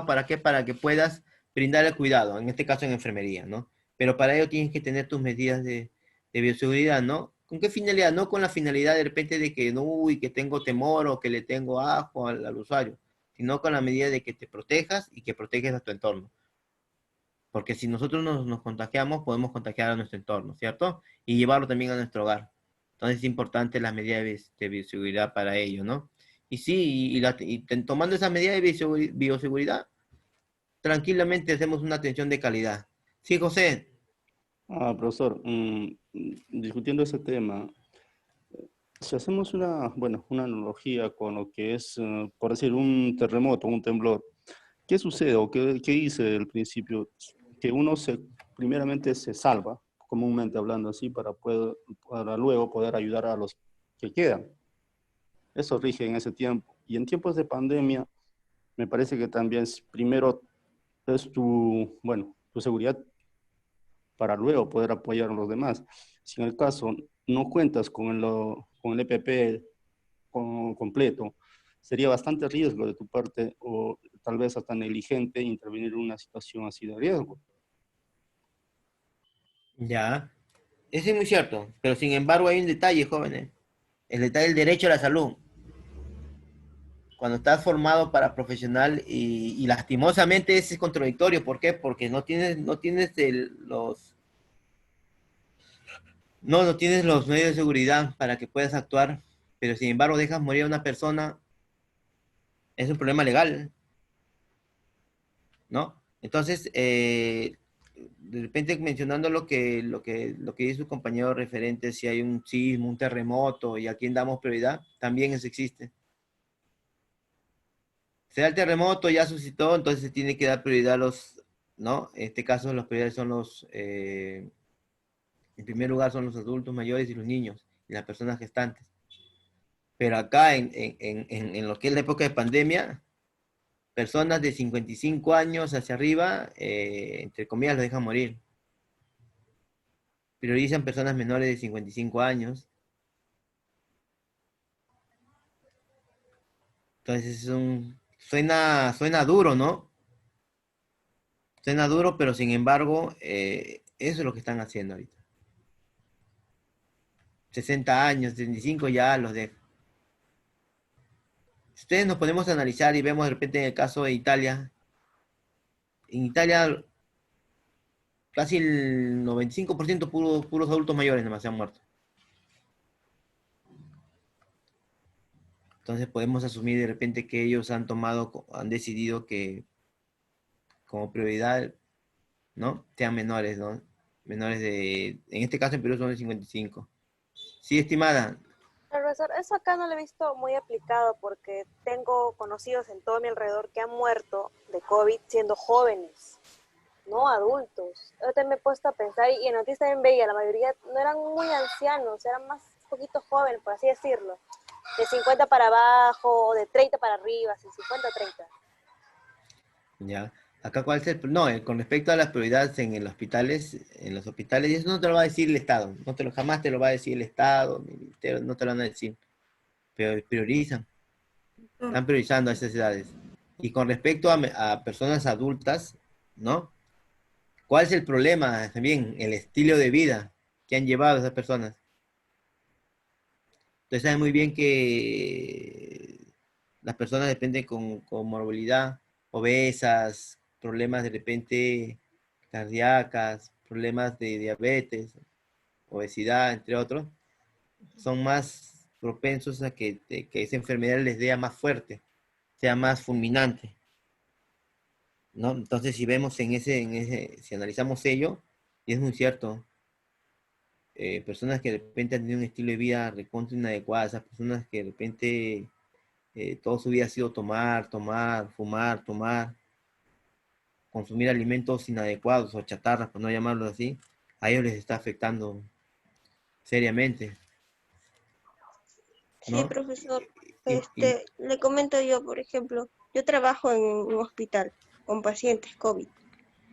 ¿para qué? Para que puedas brindar el cuidado, en este caso en enfermería, ¿no? Pero para ello tienes que tener tus medidas de bioseguridad, ¿no? ¿Con qué finalidad? No con la finalidad de repente de que no, uy, que tengo temor o que le tengo asco al usuario, sino con la medida de que te protejas y que proteges a tu entorno. Porque si nosotros nos contagiamos, podemos contagiar a nuestro entorno, ¿cierto? Y llevarlo también a nuestro hogar. Entonces es importante las medidas de bioseguridad para ello, ¿no? Y sí, tomando esas medidas de bioseguridad, tranquilamente hacemos una atención de calidad. Sí, José. Profesor, discutiendo ese tema, si hacemos una analogía con lo que es, por decir, un terremoto, un temblor, ¿qué sucede o qué dice el principio? Que uno primeramente se salva, comúnmente hablando así, para luego poder ayudar a los que quedan. Eso rige en ese tiempo. Y en tiempos de pandemia, me parece que también primero es tu seguridad para luego poder apoyar a los demás. Si en el caso no cuentas con el EPP completo, sería bastante riesgo de tu parte o tal vez hasta negligente intervenir en una situación así de riesgo. Ya, eso es muy cierto, pero sin embargo hay un detalle, jóvenes. El detalle del derecho a la salud. Cuando estás formado para profesional y lastimosamente ese es contradictorio. ¿Por qué? Porque no tienes los medios de seguridad para que puedas actuar, pero sin embargo dejas morir a una persona Es un problema legal, ¿no? Entonces, de repente mencionando lo que dice su compañero referente, si hay un sismo, un terremoto y a quién damos prioridad, también eso existe. Se da el terremoto, ya suscitó, entonces se tiene que dar prioridad a los, ¿no? En este caso las prioridades son los, en primer lugar son los adultos mayores y los niños, y las personas gestantes. Pero acá en lo que es la época de pandemia, personas de 55 años hacia arriba, entre comillas, los dejan morir. Priorizan personas menores de 55 años. Entonces suena duro, ¿no? Suena duro, pero sin embargo, eso es lo que están haciendo ahorita. 60 años, 75 ya los dejan. Si ustedes nos ponemos a analizar y vemos de repente en el caso de Italia, en Italia casi el 95% puros adultos mayores nomás se han muerto. Entonces podemos asumir de repente que ellos han decidido que como prioridad, ¿no? Sean menores, ¿no? Menores en este caso en Perú son de 55. Sí, estimada. Profesor, eso acá no lo he visto muy aplicado porque tengo conocidos en todo mi alrededor que han muerto de COVID siendo jóvenes, no adultos. Ahorita me he puesto a pensar y en noticias también veía, la mayoría no eran muy ancianos, eran más poquito jóvenes, por así decirlo. De 50 para abajo, o de 30 para arriba, así 50 o 30. Ya. Acá cuál es no, con respecto a las prioridades en los hospitales, y eso no te lo va a decir el Estado, jamás te lo va a decir el Estado, no te lo van a decir, pero priorizan, están priorizando a esas edades. Y con respecto a personas adultas, ¿no? ¿Cuál es el problema? También el estilo de vida que han llevado esas personas. Ustedes saben muy bien que las personas dependen con morbilidad, obesas, problemas de repente cardíacas, problemas de diabetes, obesidad, entre otros, son más propensos a que esa enfermedad les dé más fuerte, sea más fulminante, ¿no? Entonces, si vemos si analizamos ello, y es muy cierto, personas que de repente han tenido un estilo de vida recontra inadecuado, esas personas que de repente toda su vida ha sido tomar, fumar, consumir alimentos inadecuados o chatarras, por no llamarlos así, a ellos les está afectando seriamente, Sí, ¿no? profesor. Le comento yo, por ejemplo, yo trabajo en un hospital con pacientes COVID.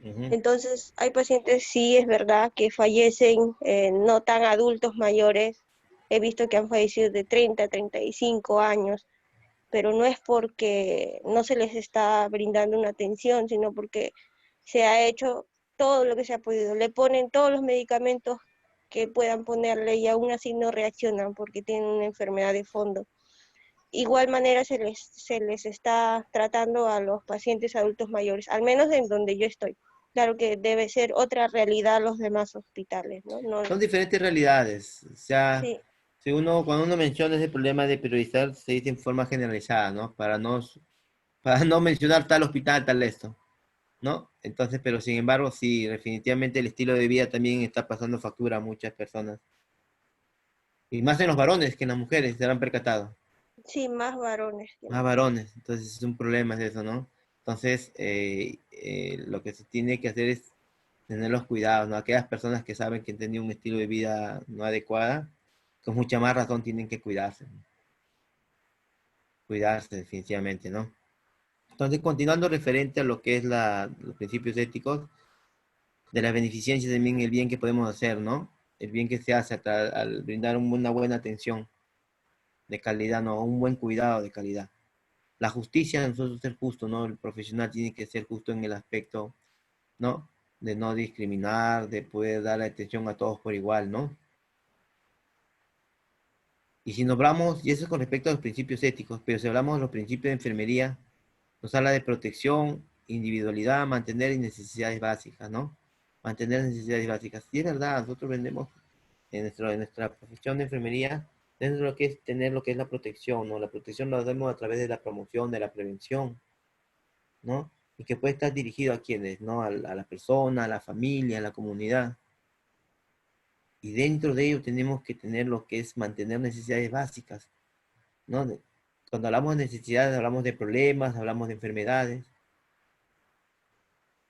Entonces, hay pacientes, sí, es verdad, que fallecen no tan adultos mayores. He visto que han fallecido de 30, 35 años, pero no es porque no se les está brindando una atención, sino porque se ha hecho todo lo que se ha podido. Le ponen todos los medicamentos que puedan ponerle y aún así no reaccionan porque tienen una enfermedad de fondo. Igual manera se les está tratando a los pacientes adultos mayores, al menos en donde yo estoy. Claro que debe ser otra realidad los demás hospitales, ¿no? Son diferentes realidades. O sea, sí. Cuando uno menciona ese problema de priorizar, se dice en forma generalizada, ¿no? Para no mencionar tal hospital, tal esto, ¿no? Entonces, pero sin embargo, sí, definitivamente el estilo de vida también está pasando factura a muchas personas. Y más en los varones que en las mujeres, se han percatado. Sí, más varones. Más varones, entonces es un problema es eso, ¿no? Entonces, lo que se tiene que hacer es tener los cuidados, ¿no? Aquellas personas que saben que han tenido un estilo de vida no adecuada, con mucha más razón tienen que cuidarse. Cuidarse definitivamente, ¿no? Entonces, continuando referente a lo que es los principios éticos, de la beneficencia también el bien que podemos hacer, ¿no? El bien que se hace al brindar una buena atención de calidad, ¿no? Un buen cuidado de calidad. La justicia, nosotros ser justo, ¿no? El profesional tiene que ser justo en el aspecto, ¿no? De no discriminar, de poder dar la atención a todos por igual, ¿no? Y si nos hablamos, y eso es con respecto a los principios éticos, pero si hablamos de los principios de enfermería, nos habla de protección, individualidad, mantener necesidades básicas, ¿no? Mantener necesidades básicas. Y es verdad, nosotros vendemos en nuestra profesión de enfermería, dentro de lo que es tener lo que es la protección, ¿no? La protección lo hacemos a través de la promoción, de la prevención, ¿no? Y que puede estar dirigido a quienes, ¿no? A la persona, a la familia, a la comunidad. Y dentro de ello tenemos que tener lo que es mantener necesidades básicas, ¿no? Cuando hablamos de necesidades, hablamos de problemas, hablamos de enfermedades.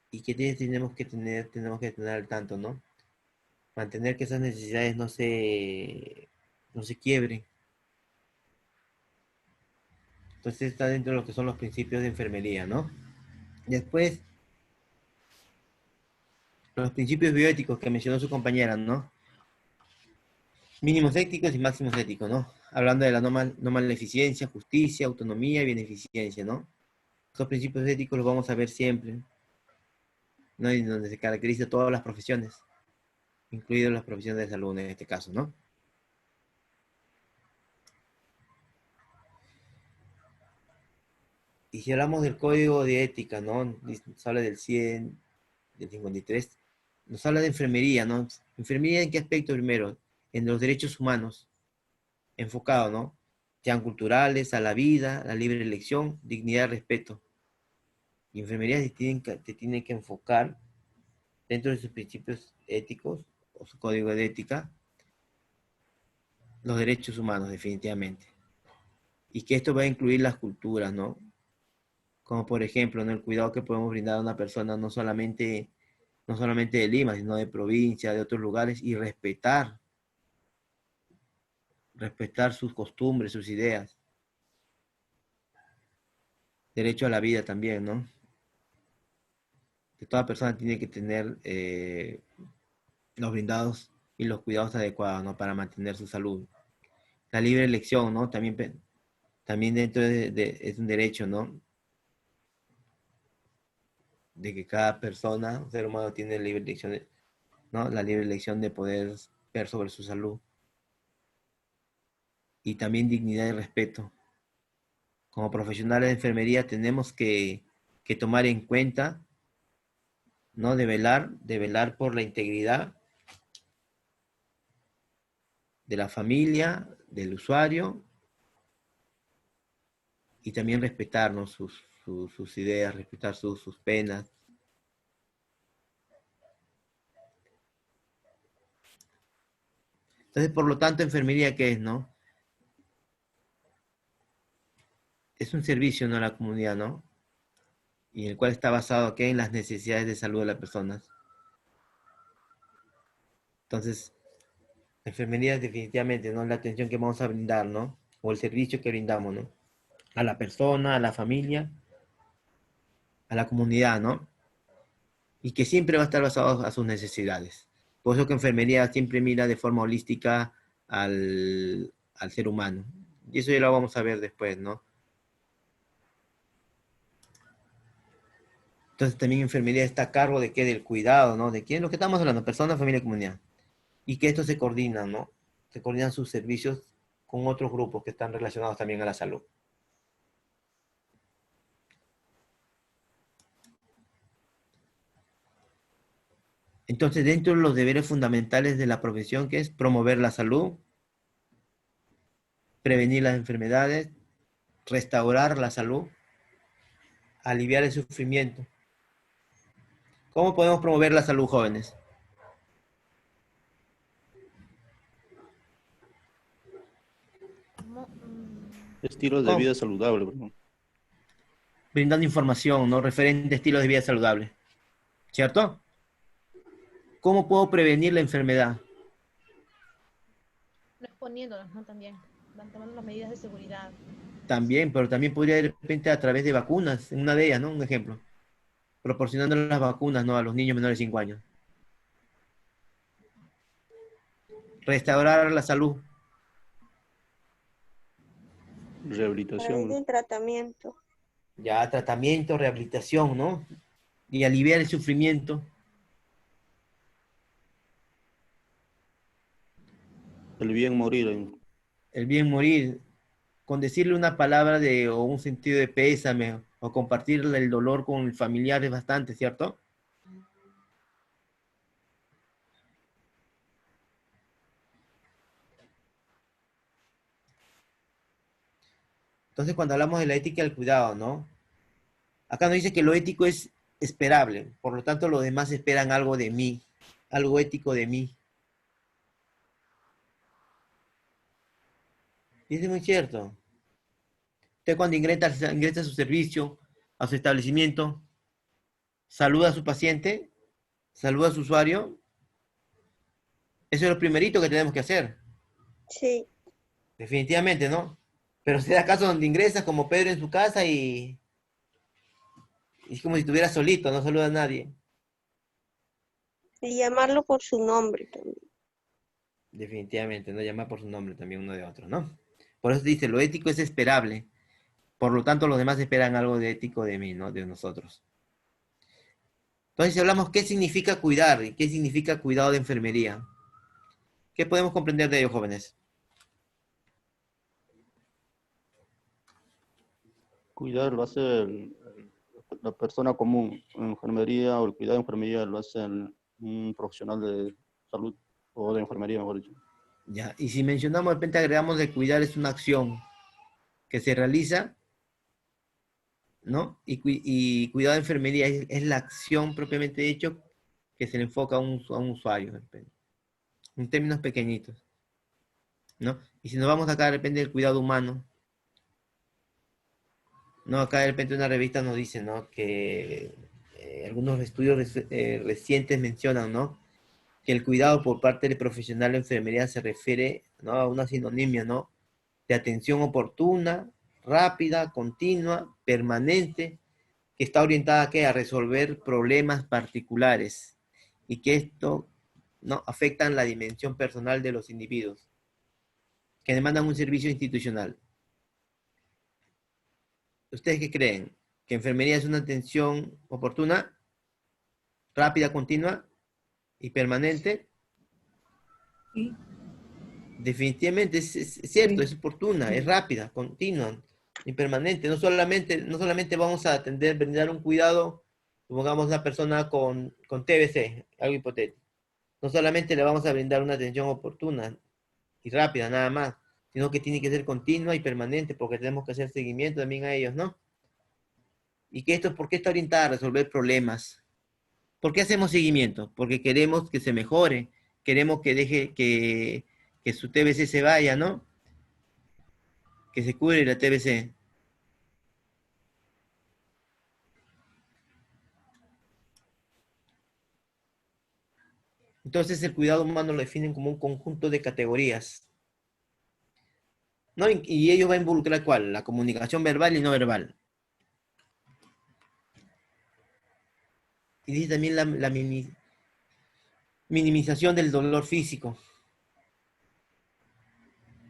¿Y qué tenemos que tener al tanto, ¿no? Mantener que esas necesidades no se quiebren. Entonces está dentro de lo que son los principios de enfermería, ¿no? Después, los principios bioéticos que mencionó su compañera, ¿no? Mínimos éticos y máximos éticos, ¿no? Hablando de la no maleficencia, justicia, autonomía y beneficencia, ¿no? Esos principios éticos los vamos a ver siempre, ¿no? Y donde se caracteriza todas las profesiones, incluidas las profesiones de salud en este caso, ¿no? Y si hablamos del código de ética, ¿no? Nos habla del 100, del 53, nos habla de enfermería, ¿no? ¿Enfermería en qué aspecto primero? En los derechos humanos, enfocado, ¿no? Sean culturales, a la vida, la libre elección, dignidad, respeto. Y enfermería te tiene que enfocar dentro de sus principios éticos, o su código de ética, los derechos humanos, definitivamente. Y que esto va a incluir las culturas, ¿no? Como por ejemplo, ¿no? El cuidado que podemos brindar a una persona no solamente de Lima, sino de provincia, de otros lugares, y respetar sus costumbres, sus ideas. Derecho a la vida también, ¿no? Que toda persona tiene que tener los brindados y los cuidados adecuados, ¿no? Para mantener su salud. La libre elección, ¿no? También dentro es un derecho, ¿no? De que cada persona, un ser humano, tiene libre elección, ¿no? La libre elección de poder ver sobre su salud. Y también dignidad y respeto. Como profesionales de enfermería tenemos que tomar en cuenta, ¿no? De velar por la integridad de la familia, del usuario, y también respetarnos sus ideas, respetar sus penas. Entonces, por lo tanto, enfermería, ¿qué es, no? Es un servicio, ¿no? A la comunidad, ¿no? Y el cual está basado aquí en las necesidades de salud de las personas. Entonces, enfermería es definitivamente, ¿no? La atención que vamos a brindar, ¿no? O el servicio que brindamos, ¿no? A la persona, a la familia, a la comunidad, ¿no? Y que siempre va a estar basado a sus necesidades. Por eso que enfermería siempre mira de forma holística al ser humano. Y eso ya lo vamos a ver después, ¿no? Entonces también enfermería está a cargo de qué, del cuidado, ¿no? ¿De quién es lo que estamos hablando? Persona, familia, comunidad. Y que esto se coordina, ¿no? Se coordinan sus servicios con otros grupos que están relacionados también a la salud. Entonces, dentro de los deberes fundamentales de la profesión, que es promover la salud, prevenir las enfermedades, restaurar la salud, aliviar el sufrimiento. ¿Cómo podemos promover la salud, jóvenes? Estilos de vida saludable, ¿no? Brindando información, ¿no? Referente a estilos de vida saludable. ¿Cierto? ¿Cómo puedo prevenir la enfermedad? No exponiéndolos, ¿no? También, van tomando las medidas de seguridad. También, pero también podría de repente a través de vacunas, una de ellas, ¿no? Un ejemplo. Proporcionando las vacunas, ¿no? A los niños menores de 5 años. Restaurar la salud. Rehabilitación, ¿no? El tratamiento. Ya, tratamiento, rehabilitación, ¿no? Y aliviar el sufrimiento. El bien morir. El bien morir. Con decirle una palabra o un sentido de pésame o compartir el dolor con el familiar es bastante, ¿cierto? Entonces, cuando hablamos de la ética del cuidado, ¿no? Acá nos dice que lo ético es esperable, por lo tanto los demás esperan algo de mí, algo ético de mí. Y eso es muy cierto. Usted cuando ingresa a su servicio, a su establecimiento, saluda a su paciente, saluda a su usuario, eso es lo primerito que tenemos que hacer. Sí. Definitivamente, ¿no? Pero se da caso donde ingresas como Pedro en su casa y es como si estuviera solito, no saluda a nadie. Y llamarlo por su nombre también. Definitivamente, no llama por su nombre también uno de otro, ¿no? Por eso dice, lo ético es esperable. Por lo tanto, los demás esperan algo de ético de mí, ¿no? De nosotros. Entonces, si hablamos qué significa cuidar y qué significa cuidado de enfermería, ¿qué podemos comprender de ello, jóvenes? Cuidar lo hace la persona común. En enfermería o el cuidado de enfermería lo hace un profesional de salud o de enfermería, mejor dicho. Ya, y si mencionamos, de repente agregamos de cuidar es una acción que se realiza, ¿no? Y cuidado de enfermería es la acción propiamente dicho que se le enfoca a un usuario, de repente. En términos pequeñitos, ¿no? Y si nos vamos acá de repente del cuidado humano, ¿no? Acá de repente una revista nos dice, ¿no? Que algunos estudios recientes mencionan, ¿no? Que el cuidado por parte del profesional de enfermería se refiere, ¿no? A una sinonimia, ¿no? De atención oportuna, rápida, continua, permanente, que está orientada a resolver problemas particulares y que esto, ¿no? Afectan la dimensión personal de los individuos que demandan un servicio institucional. ¿Ustedes qué creen? ¿Que enfermería es una atención oportuna, rápida, continua y permanente? Sí. Definitivamente es cierto, Sí. es oportuna, es rápida, continua y permanente. No solamente vamos a atender, brindar un cuidado, supongamos una persona con TBC, algo hipotético. No solamente le vamos a brindar una atención oportuna y rápida, nada más, sino que tiene que ser continua y permanente porque tenemos que hacer seguimiento también a ellos, ¿no? Y que esto, ¿por qué está orientada a resolver problemas? ¿Por qué hacemos seguimiento? Porque queremos que se mejore, queremos que deje que su TBC se vaya, ¿no? Que se cure la TBC. Entonces el cuidado humano lo definen como un conjunto de categorías, ¿no? Y ello va a involucrar ¿cuál? La comunicación verbal y no verbal. Y dice también la minimización del dolor físico.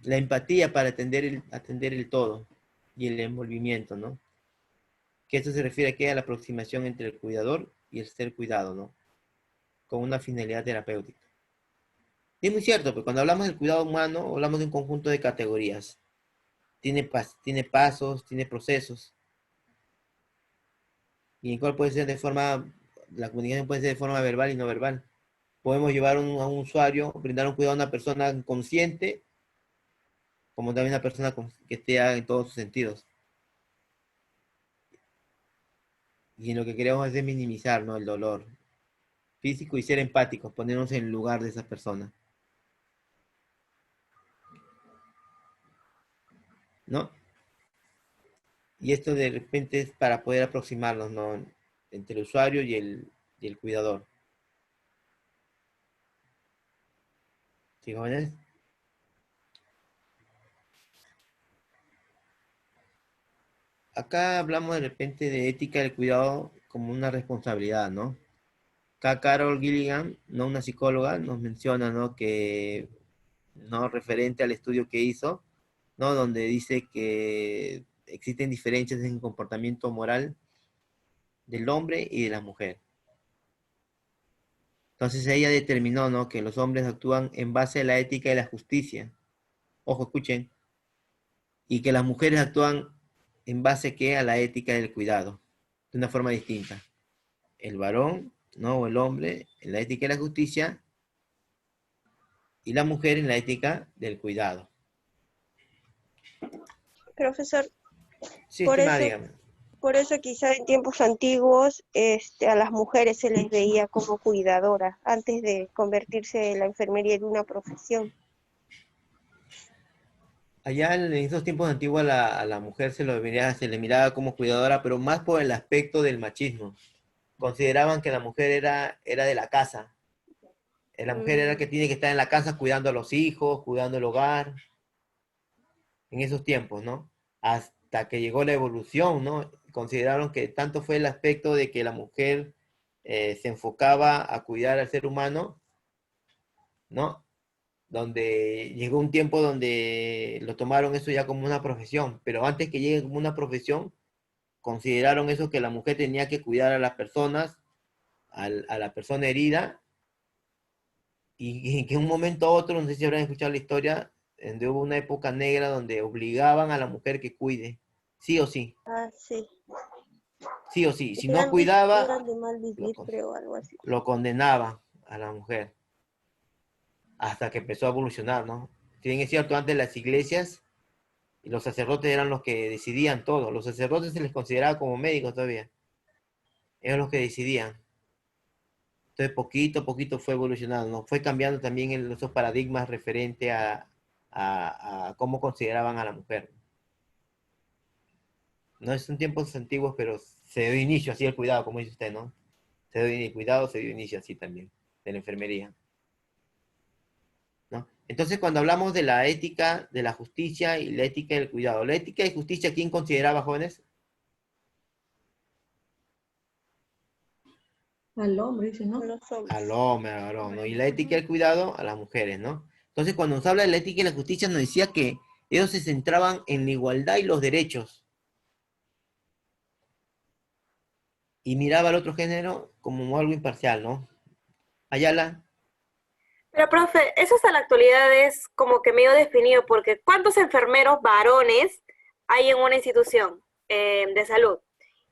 La empatía para atender el todo y el envolvimiento, ¿no? Que esto se refiere aquí a la aproximación entre el cuidador y el ser cuidado, ¿no? Con una finalidad terapéutica. Y es muy cierto, porque cuando hablamos del cuidado humano, hablamos de un conjunto de categorías. Tiene pasos, tiene procesos. Y en cual puede ser la comunicación puede ser de forma verbal y no verbal. Podemos llevar a un usuario, brindar un cuidado a una persona consciente, como también una persona que esté en todos sus sentidos. Y en lo que queremos es minimizar, ¿no? El dolor físico y ser empáticos, ponernos en el lugar de esa persona, ¿no? Y esto de repente es para poder aproximarnos, ¿no? Entre el usuario y el cuidador. ¿Sí, jóvenes? Acá hablamos de repente de ética del cuidado como una responsabilidad, ¿no? Acá Carol Gilligan, ¿no? Una psicóloga, nos menciona, ¿no? Que, ¿no? Referente al estudio que hizo, ¿no? Donde dice que existen diferencias en el comportamiento moral del hombre y de la mujer. Entonces ella determinó, ¿no? Que los hombres actúan en base a la ética y la justicia. Ojo, escuchen. Y que las mujeres actúan en base ¿qué? A la ética del cuidado, de una forma distinta. El varón, ¿no? O el hombre en la ética y la justicia, y la mujer en la ética del cuidado. Profesor, Sí, Por estimada, eso, dígame. por eso quizá en tiempos antiguos a las mujeres se les veía como cuidadoras antes de convertirse la enfermería en una profesión. Allá en esos tiempos antiguos a la mujer se le miraba como cuidadora, pero más por el aspecto del machismo. Consideraban que la mujer era de la casa. La mujer era la que tiene que estar en la casa cuidando a los hijos, cuidando el hogar, en esos tiempos, ¿no? Hasta que llegó la evolución, ¿no? Consideraron que tanto fue el aspecto de que la mujer se enfocaba a cuidar al ser humano, ¿no? Donde llegó un tiempo donde lo tomaron eso ya como una profesión, pero antes que llegue como una profesión, consideraron eso que la mujer tenía que cuidar a las personas, a la persona herida, y que en un momento a otro, no sé si habrán escuchado la historia, donde hubo una época negra donde obligaban a la mujer que cuide, sí o sí, Ah, sí. sí o sí, si no cuidaba, Eran de mal vivir, creo, algo así. lo condenaban a la mujer, hasta que empezó a evolucionar, ¿no? Si bien es cierto, antes las iglesias y los sacerdotes eran los que decidían todo. Los sacerdotes se les consideraba como médicos todavía. Eran los que decidían. Entonces, poquito a poquito fue evolucionando, ¿no? Fue cambiando también esos paradigmas referente a cómo consideraban a la mujer. No son tiempos antiguos, pero se dio inicio así el cuidado, como dice usted, ¿no? Se dio el cuidado, se dio inicio así también, de la enfermería, ¿no? Entonces, cuando hablamos de la ética, de la justicia y la ética del cuidado, la ética y justicia, ¿quién consideraba, jóvenes? Al hombre, dice, ¿no? Los hombres. Al hombre, al varón, ¿no? Y la ética y el cuidado a las mujeres, ¿no? Entonces, cuando nos habla de la ética y la justicia, nos decía que ellos se centraban en la igualdad y los derechos. Y miraba al otro género como algo imparcial, ¿no? Ayala. Pero, profe, eso hasta la actualidad es como que medio definido, porque ¿cuántos enfermeros varones hay en una institución de salud?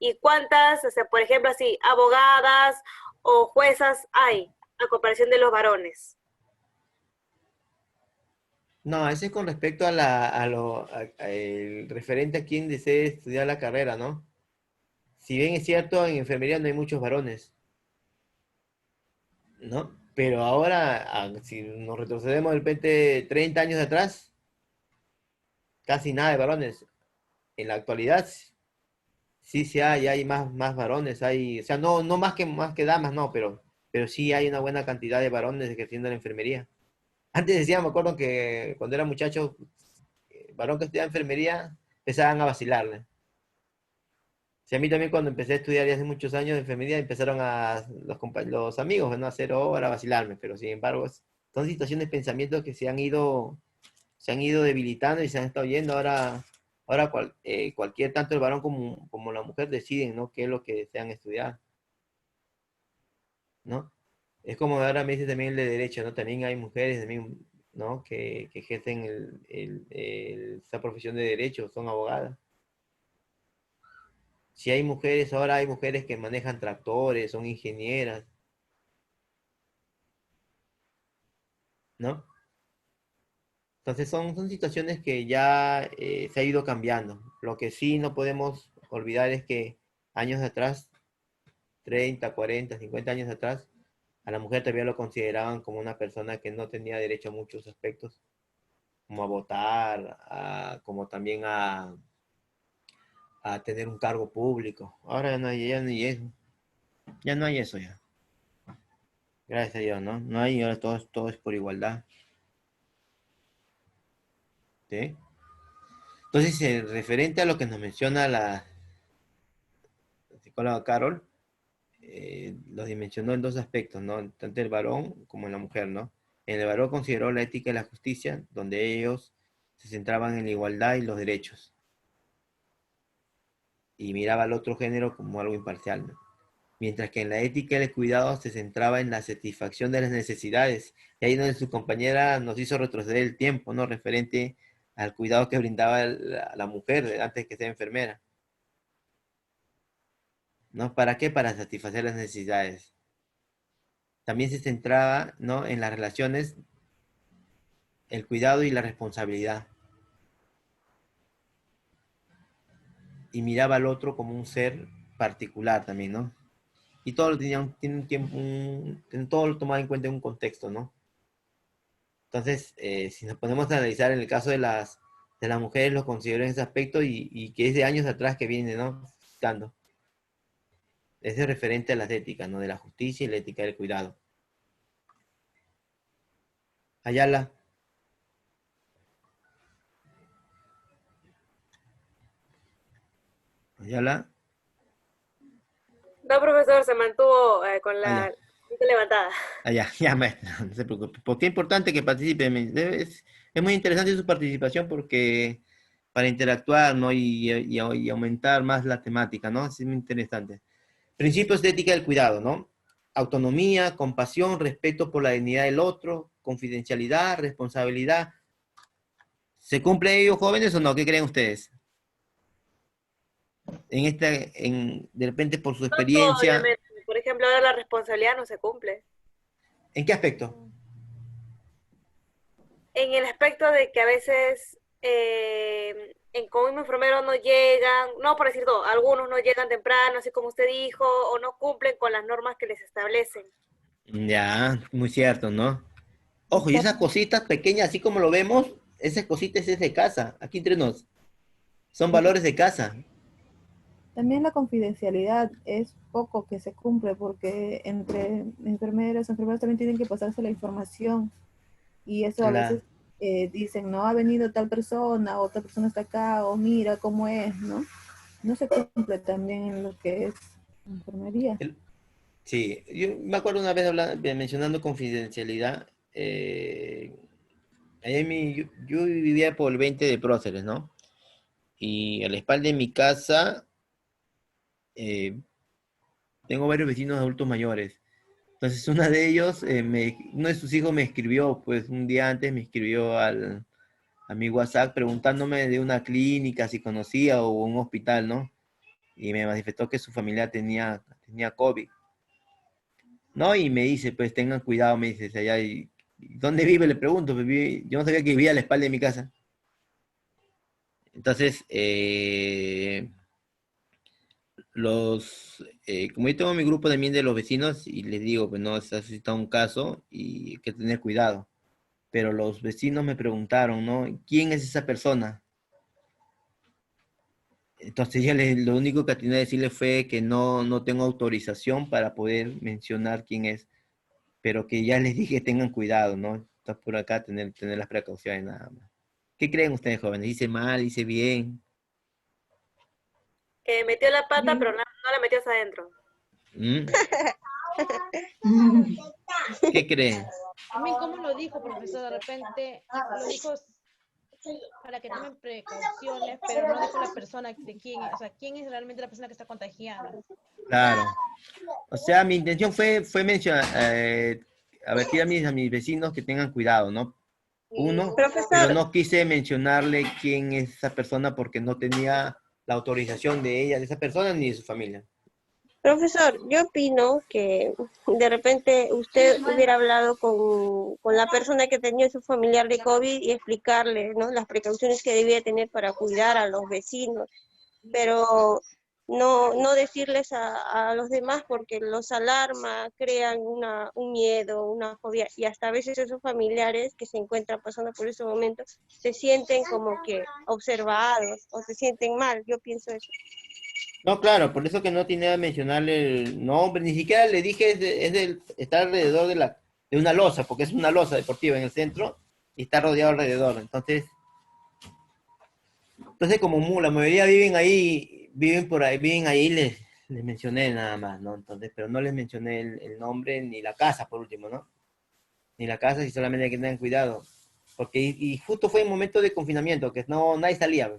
¿Y cuántas, o sea, por ejemplo, así, abogadas o juezas hay a comparación de los varones? No, ese es con respecto el referente a quien desee estudiar la carrera, ¿no? Si bien es cierto, en enfermería no hay muchos varones, ¿no? Pero ahora, si nos retrocedemos de repente 30 años atrás, casi nada de varones. En la actualidad, sí hay más varones, o sea, no más que damas, no, pero sí hay una buena cantidad de varones ejerciendo la enfermería. Antes decían, me acuerdo que cuando era muchacho, varón que estudiaba enfermería, empezaban a vacilarle. Sí, a mí también cuando empecé a estudiar ya hace muchos años de enfermería, empezaron los amigos, ¿no? A hacer hora, a vacilarme, pero sin embargo, son situaciones de pensamiento que se han ido debilitando y se han estado yendo. Ahora cualquier, tanto el varón como la mujer deciden, ¿no? Qué es lo que desean estudiar, ¿no? Es como ahora me dice también el de derecho, ¿no? También hay mujeres también, ¿no? Que ejercen esa profesión de derecho, son abogadas. Si hay mujeres, ahora hay mujeres que manejan tractores, son ingenieras, ¿no? Entonces son situaciones que ya se ha ido cambiando. Lo que sí no podemos olvidar es que años atrás, 30, 40, 50 años atrás, a la mujer todavía lo consideraban como una persona que no tenía derecho a muchos aspectos, como a votar, como también a tener un cargo público. Ahora ya no hay eso. Ya no hay eso ya. Gracias a Dios, ¿no? No hay, ahora todo es por igualdad. ¿Sí? Entonces, referente a lo que nos menciona la psicóloga Carol, lo dimensionó en dos aspectos, ¿no? Tanto el varón como en la mujer, ¿no? En el varón consideró la ética y la justicia, donde ellos se centraban en la igualdad y los derechos. Y miraba al otro género como algo imparcial, ¿no? Mientras que en la ética y el cuidado se centraba en la satisfacción de las necesidades. Y ahí donde su compañera nos hizo retroceder el tiempo, ¿no? Referente al cuidado que brindaba la mujer antes que sea enfermera. ¿No? ¿Para qué? Para satisfacer las necesidades. También se centraba, ¿no? En las relaciones, el cuidado y la responsabilidad. y miraba al otro como un ser particular también, ¿no? Y todo lo tiene un tiempo, todo lo tomaba en cuenta en un contexto, ¿no? Entonces, si nos ponemos a analizar en el caso de las mujeres, lo considero en ese aspecto y que es de años atrás que viene, ¿no? Dando. Ese es referente a las éticas, ¿no? De la justicia y la ética del cuidado. Ayala. Ayala. No, profesor, se mantuvo con la Allá. mente levantada. Ya, maestra, no se preocupe. Porque es importante que participe. Es muy interesante su participación porque para interactuar, ¿no? Y aumentar más la temática, ¿no? Es muy interesante. Principios de ética del cuidado, ¿no? Autonomía, compasión, respeto por la dignidad del otro, confidencialidad, responsabilidad. ¿Se cumple ello, jóvenes, o no? ¿Qué creen ustedes? De repente por su No todo, experiencia. obviamente. Por ejemplo, ahora la responsabilidad no se cumple. ¿En qué aspecto? En el aspecto de que a veces como un enfermero no llegan, no por decir todo, algunos no llegan temprano, así como usted dijo, o no cumplen con las normas que les establecen. Ya, muy cierto, ¿no? Ojo, y esas cositas pequeñas, así como lo vemos, esas cositas es de casa, aquí entre nos. Son valores de casa. También la confidencialidad es poco que se cumple porque entre enfermeros también tienen que pasarse la información y eso a veces dicen, no ha venido tal persona o tal persona está acá o mira cómo es, ¿no? No se cumple también en lo que es enfermería. Sí, yo me acuerdo una vez mencionando confidencialidad. Yo vivía por el 20 de Próceres, ¿no? Y a la espalda de mi casa tengo varios vecinos adultos mayores. Entonces, uno de ellos, uno de sus hijos me escribió, pues un día antes me escribió a mi WhatsApp preguntándome de una clínica, si conocía o un hospital, ¿no? Y me manifestó que su familia tenía COVID, ¿no? Y me dice, pues tengan cuidado, me dice, allá, ¿dónde vive? Le pregunto, pues, yo no sabía que vivía a la espalda de mi casa. Entonces, como yo tengo mi grupo también de los vecinos, y les digo, pues no, se ha suscitado un caso y hay que tener cuidado. Pero los vecinos me preguntaron, ¿no? ¿Quién es esa persona? Entonces lo único que atiné a decirle fue que no tengo autorización para poder mencionar quién es, pero que ya les dije tengan cuidado, ¿no? Está por acá tener las precauciones nada más. ¿Qué creen ustedes, jóvenes? ¿Hice mal? ¿Hice bien? Que metió la pata, pero no la metió hacia adentro. ¿Mm? ¿Qué creen? También, ¿cómo lo dijo, profesor? De repente lo dijo para que tomen precauciones, pero no dijo la persona de quién es, o sea, quién es realmente la persona que está contagiada. Claro. O sea, mi intención fue mencionar, advertir a mis vecinos que tengan cuidado, ¿no? Uno, pero no quise mencionarle quién es esa persona porque no tenía la autorización de ella, de esa persona, ni de su familia. Profesor, yo opino que de repente usted hubiera hablado con la persona que tenía su familiar de COVID y explicarle, ¿no?, las precauciones que debía tener para cuidar a los vecinos, pero no decirles a los demás porque los alarma, crean un miedo, una fobia, y hasta a veces esos familiares que se encuentran pasando por esos momentos se sienten como que observados o se sienten mal. Yo pienso eso. No, claro, por eso que no tenía que mencionarle el nombre, ni siquiera le dije está alrededor de una losa, porque es una losa deportiva en el centro y está rodeado alrededor. Entonces como la mayoría viven ahí, les mencioné nada más, ¿no? Entonces, pero no les mencioné el nombre ni la casa, por último, ¿no? Ni la casa, y solamente hay que tener cuidado. Porque, y justo fue un momento de confinamiento, que nadie salía.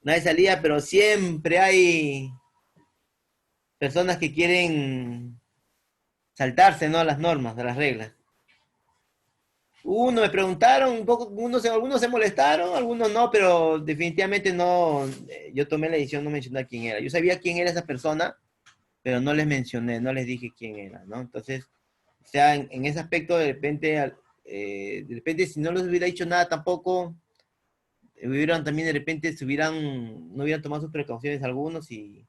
Nadie salía, pero siempre hay personas que quieren saltarse, ¿no?, las normas, de las reglas. Me preguntaron un poco, algunos se molestaron, algunos no, pero definitivamente no, yo tomé la decisión de no mencionar quién era. Yo sabía quién era esa persona, pero no les mencioné, no les dije quién era, ¿no? Entonces, o sea, en ese aspecto, de repente, si no les hubiera dicho nada tampoco, hubieran también de repente no hubieran tomado sus precauciones algunos y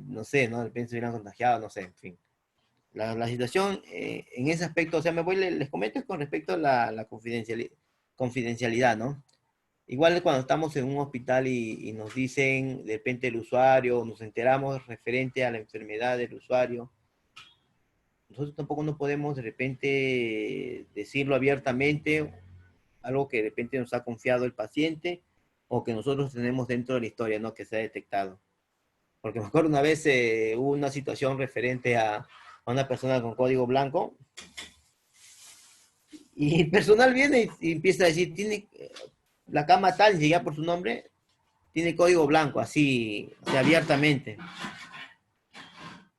no sé, ¿no? De repente se hubieran contagiado, no sé, en fin. La situación en ese aspecto, o sea, les comento con respecto a la confidencialidad, ¿no? Igual cuando estamos en un hospital y nos dicen de repente el usuario, nos enteramos referente a la enfermedad del usuario, nosotros tampoco no podemos de repente decirlo abiertamente, algo que de repente nos ha confiado el paciente o que nosotros tenemos dentro de la historia, ¿no? Que se ha detectado. Porque me acuerdo una vez hubo una situación referente a una persona con código blanco y el personal viene y empieza a decir, tiene la cama tal, llega por su nombre, tiene código blanco, así abiertamente.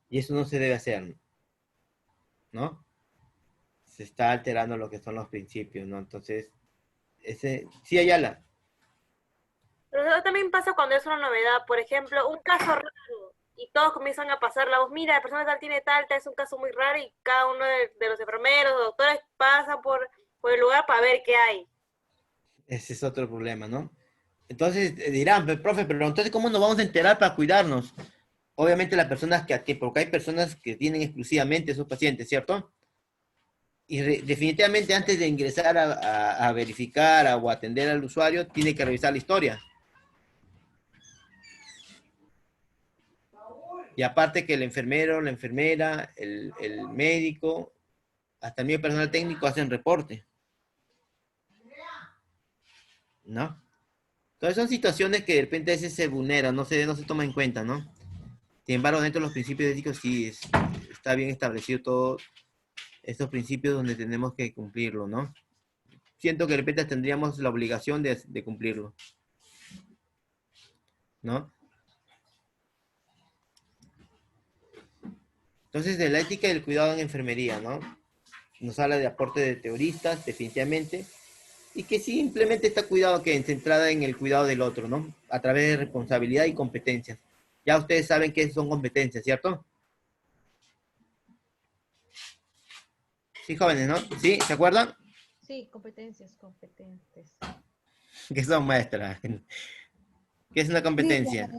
Y eso no se debe hacer, ¿no? Se está alterando lo que son los principios, ¿no? Entonces, sí, Ayala. Pero eso también pasa cuando es una novedad. Por ejemplo, un caso raro y todos comienzan a pasar la voz. Mira, la persona tal tiene tal, es un caso muy raro y cada uno de los enfermeros o doctores pasa por el lugar para ver qué hay. Ese es otro problema, ¿no? Entonces dirán, profe, pero entonces ¿cómo nos vamos a enterar para cuidarnos? Obviamente las personas porque hay personas que tienen exclusivamente esos pacientes, ¿cierto? Y definitivamente antes de ingresar a verificar o atender al usuario, tiene que revisar la historia. Y aparte que el enfermero, la enfermera, el médico, hasta el mismo personal técnico hacen reporte. ¿No? Entonces son situaciones que de repente a veces se vulneran, no se toma en cuenta, ¿no? Sin embargo, dentro de los principios éticos sí está bien establecido todos estos principios donde tenemos que cumplirlo, ¿no? Siento que de repente tendríamos la obligación de cumplirlo, ¿no? Entonces, de la ética del cuidado en enfermería, ¿no? Nos habla de aporte de teoristas, definitivamente, y que simplemente está cuidado que centrada en el cuidado del otro, ¿no? A través de responsabilidad y competencias. Ya ustedes saben qué son competencias, ¿cierto? Sí, jóvenes, ¿no? ¿Sí? ¿Se acuerdan? Sí, competencias, competentes. ¿Qué son, maestra? ¿Qué es una competencia?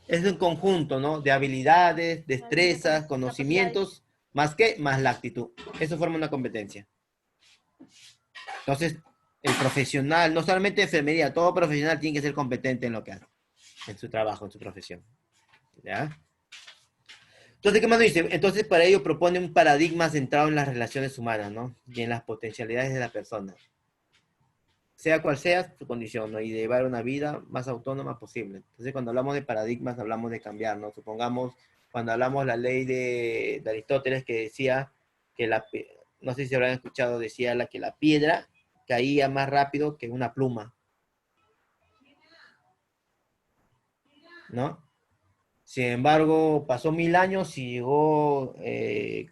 Es un conjunto, ¿no? De habilidades, destrezas, conocimientos, más que más la actitud. Eso forma una competencia. Entonces, el profesional, no solamente enfermería, todo profesional tiene que ser competente en lo que hace, en su trabajo, en su profesión. ¿Ya? Entonces, ¿qué más dice? Entonces, para ello propone un paradigma centrado en las relaciones humanas, ¿no? Y en las potencialidades de la persona. Sea cual sea su condición, ¿no? Y de llevar una vida más autónoma posible. Entonces, cuando hablamos de paradigmas, hablamos de cambiar, ¿no? Supongamos, cuando hablamos la ley de Aristóteles que decía que no sé si habrán escuchado, decía que la piedra caía más rápido que una pluma, ¿no? Sin embargo, pasó 1000 años y llegó,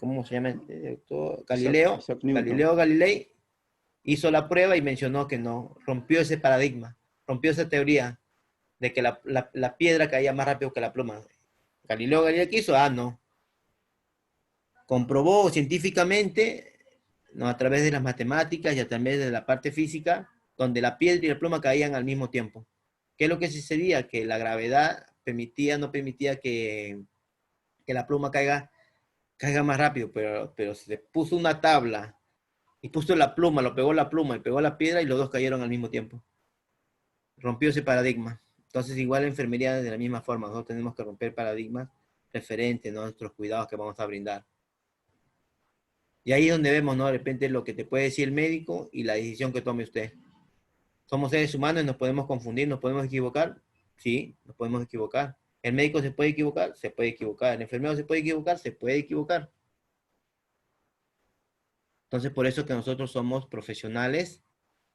¿cómo se llama el doctor? Galileo. Galileo Galilei hizo la prueba y mencionó que no, rompió ese paradigma, rompió esa teoría de que la piedra caía más rápido que la pluma. Galileo Galilei, ¿qué hizo? No. Comprobó científicamente, ¿no? A través de las matemáticas y a través de la parte física, donde la piedra y la pluma caían al mismo tiempo. ¿Qué es lo que sucedía? Que la gravedad no permitía que la pluma caiga más rápido, pero se puso una tabla y puso la pluma, lo pegó la pluma y pegó la piedra y los dos cayeron al mismo tiempo. Rompió ese paradigma. Entonces, igual la enfermería de la misma forma, nosotros tenemos que romper paradigmas referentes, ¿no? A nuestros cuidados que vamos a brindar. Y ahí es donde vemos, ¿no? De repente lo que te puede decir el médico y la decisión que tome usted. Somos seres humanos y nos podemos confundir, nos podemos equivocar. Sí, nos podemos equivocar. ¿El médico se puede equivocar? Se puede equivocar. ¿El enfermero se puede equivocar? Se puede equivocar. Entonces, por eso que nosotros somos profesionales,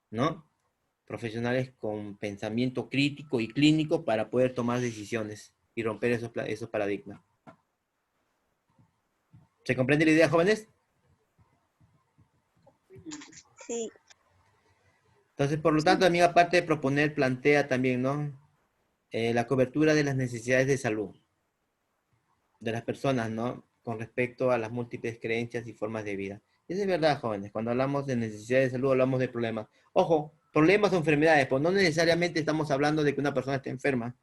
¿no? Profesionales con pensamiento crítico y clínico para poder tomar decisiones y romper esos paradigmas. ¿Se comprende la idea, jóvenes? Sí. Entonces, por lo tanto, también aparte de proponer, plantea también, ¿no? La cobertura de las necesidades de salud de las personas, ¿no? Con respecto a las múltiples creencias y formas de vida. Eso es verdad, jóvenes. Cuando hablamos de necesidades de salud, hablamos de problemas. Ojo, problemas o enfermedades, pues no necesariamente estamos hablando de que una persona esté enferma,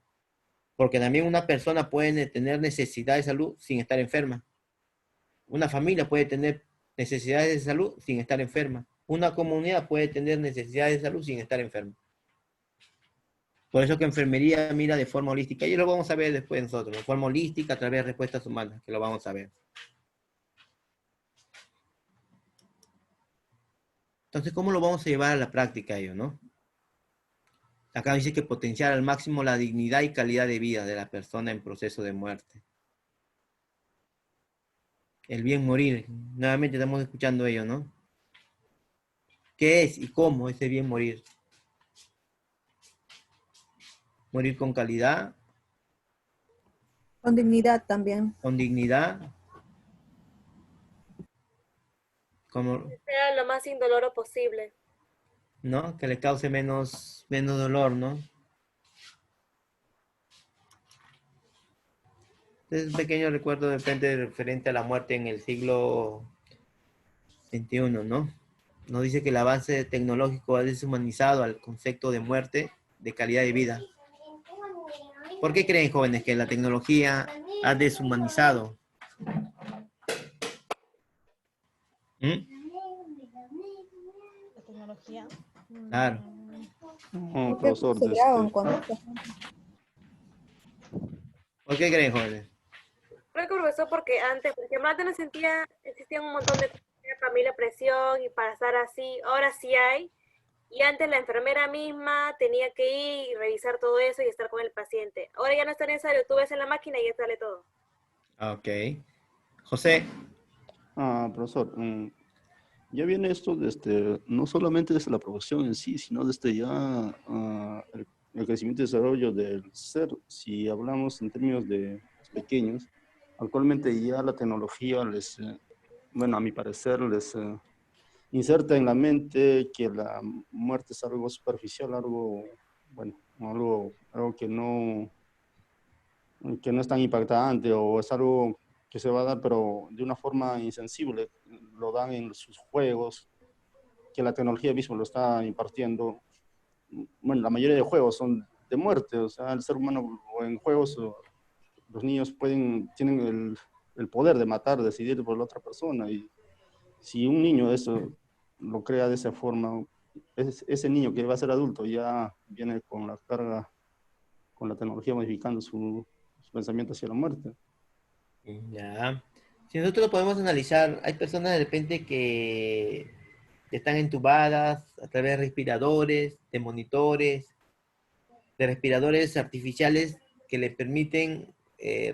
porque también una persona puede tener necesidades de salud sin estar enferma. Una familia puede tener necesidades de salud sin estar enferma. Una comunidad puede tener necesidades de salud sin estar enferma. Por eso que enfermería mira de forma holística, y lo vamos a ver después nosotros, de forma holística a través de respuestas humanas, que lo vamos a ver. Entonces, ¿cómo lo vamos a llevar a la práctica ello, no? Acá dice que potenciar al máximo la dignidad y calidad de vida de la persona en proceso de muerte. El bien morir. Nuevamente estamos escuchando ello, ¿no? ¿Qué es y cómo ese bien morir? Morir con calidad, Con dignidad también. con dignidad, como, Que sea lo más indoloro posible. ¿no? Que le cause menos dolor, ¿no? Entonces, un pequeño recuerdo de repente referente a la muerte en el siglo XXI, ¿no? Nos dice que el avance tecnológico ha deshumanizado al concepto de muerte, de calidad de vida. ¿Por qué creen, jóvenes, que la tecnología ha deshumanizado? ¿Mm? La tecnología. Claro. Profesor, ¿Por qué creen, jóvenes? Creo que profesor, porque antes, porque antes no existían un montón de familia presión y pasar así, ahora sí hay, y antes la enfermera misma tenía que ir y revisar todo eso y estar con el paciente. Ahora ya no es tan necesario, tú ves en la máquina y ya sale todo. Ok. José. Profesor, ya viene esto desde, no solamente desde la profesión en sí, sino desde ya el crecimiento y desarrollo del ser. Si hablamos en términos de pequeños, actualmente ya la tecnología les, bueno, a mi parecer, les inserta en la mente que la muerte es algo superficial, algo, bueno, algo que no es tan impactante, o es algo que se va a dar, pero de una forma insensible. Lo dan en sus juegos, que la tecnología misma lo está impartiendo. Bueno, la mayoría de juegos son de muerte, o sea, el ser humano en juegos, los niños tienen el poder de matar, decidir por la otra persona, y si un niño eso lo crea de esa forma, ese niño que va a ser adulto ya viene con la carga, con la tecnología modificando su pensamiento hacia la muerte. Ya. Si nosotros lo podemos analizar, hay personas de repente que están entubadas a través de respiradores, de monitores, de respiradores artificiales que le permiten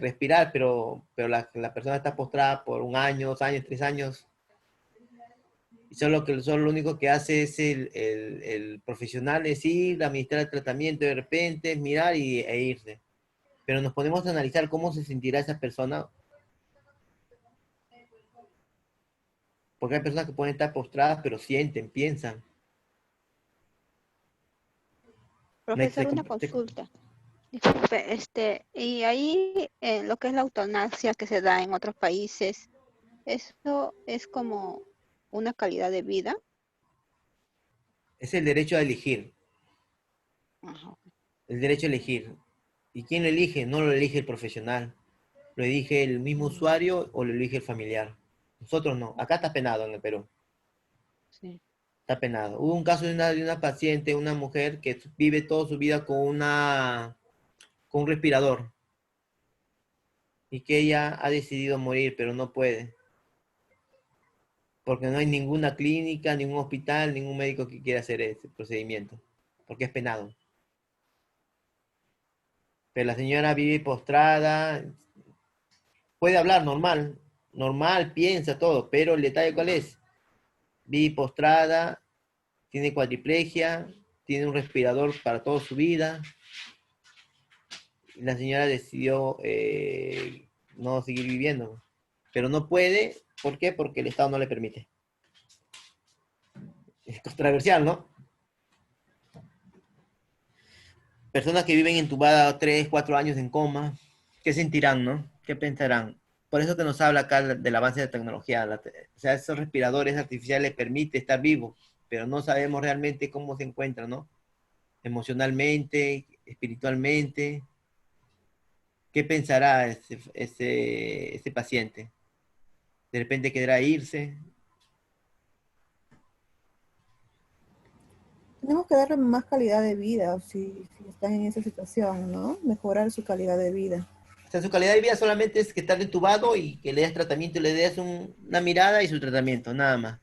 respirar, pero la persona está postrada por 1 año, 2 años, 3 años. Y solo lo único que hace es el profesional es ir, administrar el tratamiento de repente, mirar e irse. Pero nos ponemos a analizar cómo se sentirá esa persona. Porque hay personas que pueden estar postradas, pero sienten, piensan. Profesor, una consulta. Disculpe, y ahí lo que es la eutanasia que se da en otros países, ¿eso es como una calidad de vida? Es el derecho a elegir. Ajá. El derecho a elegir. ¿Y quién lo elige? No lo elige el profesional. Lo elige el mismo usuario o lo elige el familiar. Nosotros no. Acá está penado en el Perú. Sí. Está penado. Hubo un caso de una paciente, una mujer que vive toda su vida con un respirador. Y que ella ha decidido morir, pero no puede. Porque no hay ninguna clínica, ningún hospital, ningún médico que quiera hacer ese procedimiento. Porque es penado. Pero la señora vive postrada, puede hablar normal, piensa todo, pero el detalle ¿cuál es? Vive postrada, tiene cuadriplegia, tiene un respirador para toda su vida. Y la señora decidió no seguir viviendo. Pero no puede, ¿por qué? Porque el Estado no le permite. Es controversial, ¿no? Personas que viven entubadas 3, 4 años en coma, ¿qué sentirán, no? ¿Qué pensarán? por eso que nos habla acá del avance de la tecnología. O sea, esos respiradores artificiales les permite estar vivos, pero no sabemos realmente cómo se encuentran, ¿no? Emocionalmente, espiritualmente. ¿Qué pensará ese paciente? De repente querrá irse. Tenemos que darle más calidad de vida si están en esa situación, ¿no? Mejorar su calidad de vida. O sea, su calidad de vida solamente es que estar entubado y que le des tratamiento, le des una mirada y su tratamiento, nada más.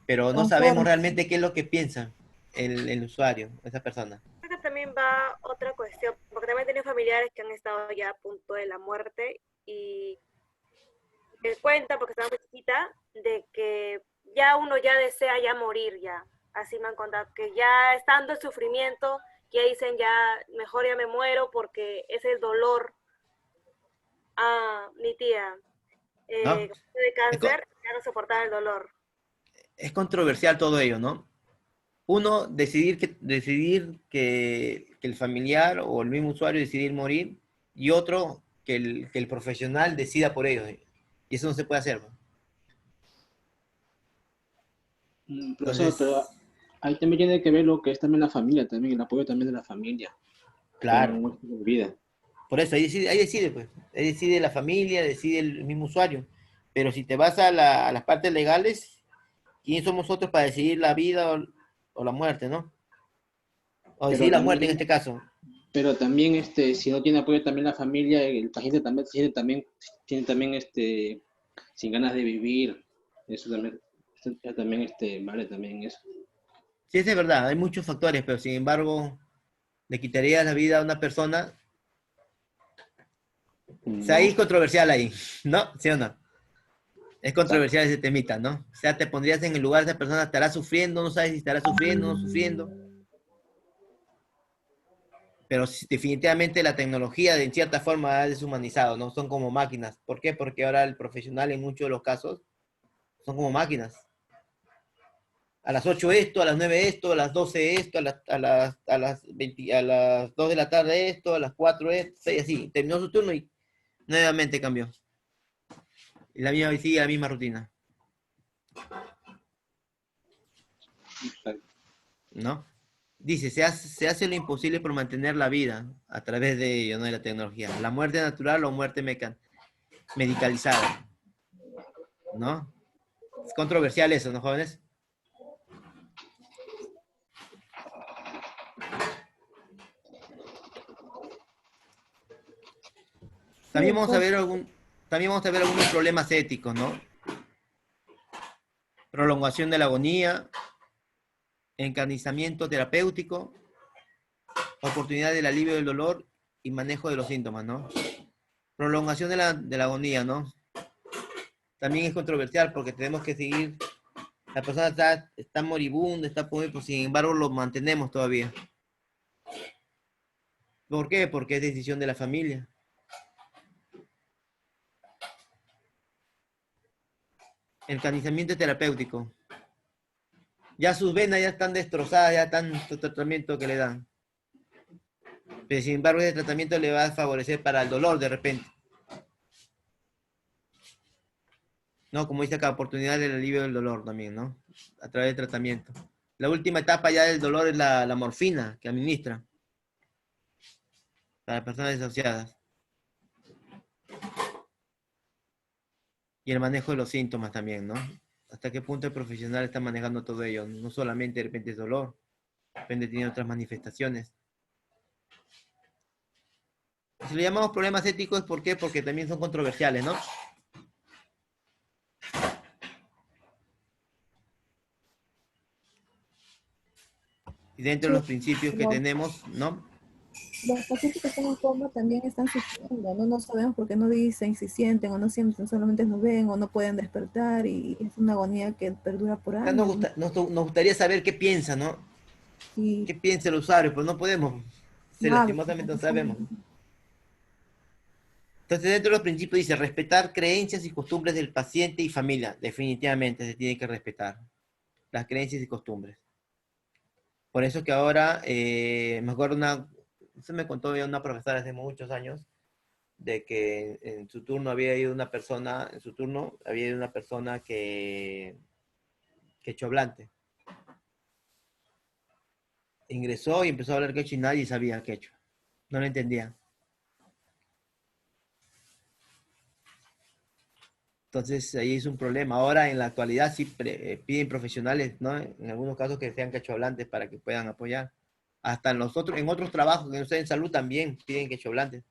Pero no sabemos Conforme. realmente qué es lo que piensa el usuario, esa persona. Creo que también va otra cuestión, porque también he tenido familiares que han estado ya a punto de la muerte y me cuenta, porque estaba muy chiquita, de que ya uno ya desea ya morir ya. Así me han contado, que ya estando en sufrimiento, ya dicen ya, mejor ya me muero porque es el dolor. Ah, mi tía, ¿No? de cáncer, ya no soportaba el dolor. Es controversial todo ello, ¿no? Uno, decidir que el familiar o el mismo usuario decidir morir, y otro, que el profesional decida por ellos. Y eso no se puede hacer, ¿no? Profesor, Entonces, pero ahí también tiene que ver lo que es también la familia, también el apoyo también de la familia. claro. Con un estilo de vida. Por eso, ahí decide, pues. Ahí decide la familia, decide el mismo usuario. Pero si te vas a las partes legales, ¿quién somos nosotros para decidir la vida o la muerte, no? O Pero decidir la muerte en también, este caso. pero también si no tiene apoyo también la familia, el paciente también tiene también sin ganas de vivir. Eso también vale también eso. Sí, eso es verdad, hay muchos factores, pero sin embargo, le quitarías la vida a una persona. O sea, ahí es controversial ahí, ¿no? ¿Sí o no? Es controversial ese temita, ¿no? O sea, te pondrías en el lugar de esa persona, estará sufriendo, no sabes si estará sufriendo o no sufriendo. Pero definitivamente la tecnología en cierta forma ha deshumanizado, ¿no? Son como máquinas. ¿Por qué? Porque ahora el profesional en muchos de los casos son como máquinas. A las 8 esto, a las 9 esto, a las 12 esto, a las 2 de la tarde esto, a las 4 esto, y así. Terminó su turno y nuevamente cambió. Y sigue la misma rutina. ¿No? Dice, se hace lo imposible por mantener la vida a través de ello, ¿no? De la tecnología. La muerte natural o muerte medicalizada. ¿No? Es controversial eso, ¿no, jóvenes? También vamos a ver algunos problemas éticos, ¿no? Prolongación de la agonía, encarnizamiento terapéutico, oportunidad del alivio del dolor y manejo de los síntomas, ¿no? Prolongación de la agonía, ¿no? También es controversial porque tenemos que seguir, la persona está moribunda, está pues, sin embargo lo mantenemos todavía. ¿Por qué? Porque es decisión de la familia. Encarnizamiento terapéutico. Ya sus venas ya están destrozadas, ya tanto tratamiento que le dan. Pero sin embargo ese tratamiento le va a favorecer para el dolor de repente. No, como dice acá, oportunidad del alivio del dolor también, ¿no? A través del tratamiento. La última etapa ya del dolor es la morfina que administra para personas desahuciadas. Y el manejo de los síntomas también, ¿no? Hasta qué punto el profesional está manejando todo ello. No solamente de repente es dolor, de repente tiene otras manifestaciones. Si le llamamos problemas éticos, ¿por qué? Porque también son controversiales, ¿no? Y dentro de los principios que tenemos, ¿no? Los pacientes que están en coma también están sufriendo, ¿no? No sabemos por qué no dicen si sienten o no sienten, solamente no ven o no pueden despertar y es una agonía que perdura por años. Nos gustaría saber qué piensa, ¿no? Sí. ¿Qué piensa el usuario? Pues no podemos. Lastimosamente no sabemos. Entonces, dentro de los principios dice respetar creencias y costumbres del paciente y familia. Definitivamente se tiene que respetar las creencias y costumbres. Por eso que ahora, me acuerdo eso me contó una profesora hace muchos años, de que en su turno había ido una persona, quechohablante. Ingresó y empezó a hablar quechua y nadie sabía quechua. No lo entendía. Entonces ahí es un problema. Ahora en la actualidad sí piden profesionales, ¿no? En algunos casos que sean quechohablantes para que puedan apoyar. Hasta en otros trabajos que no sean en salud también piden quechohablantes.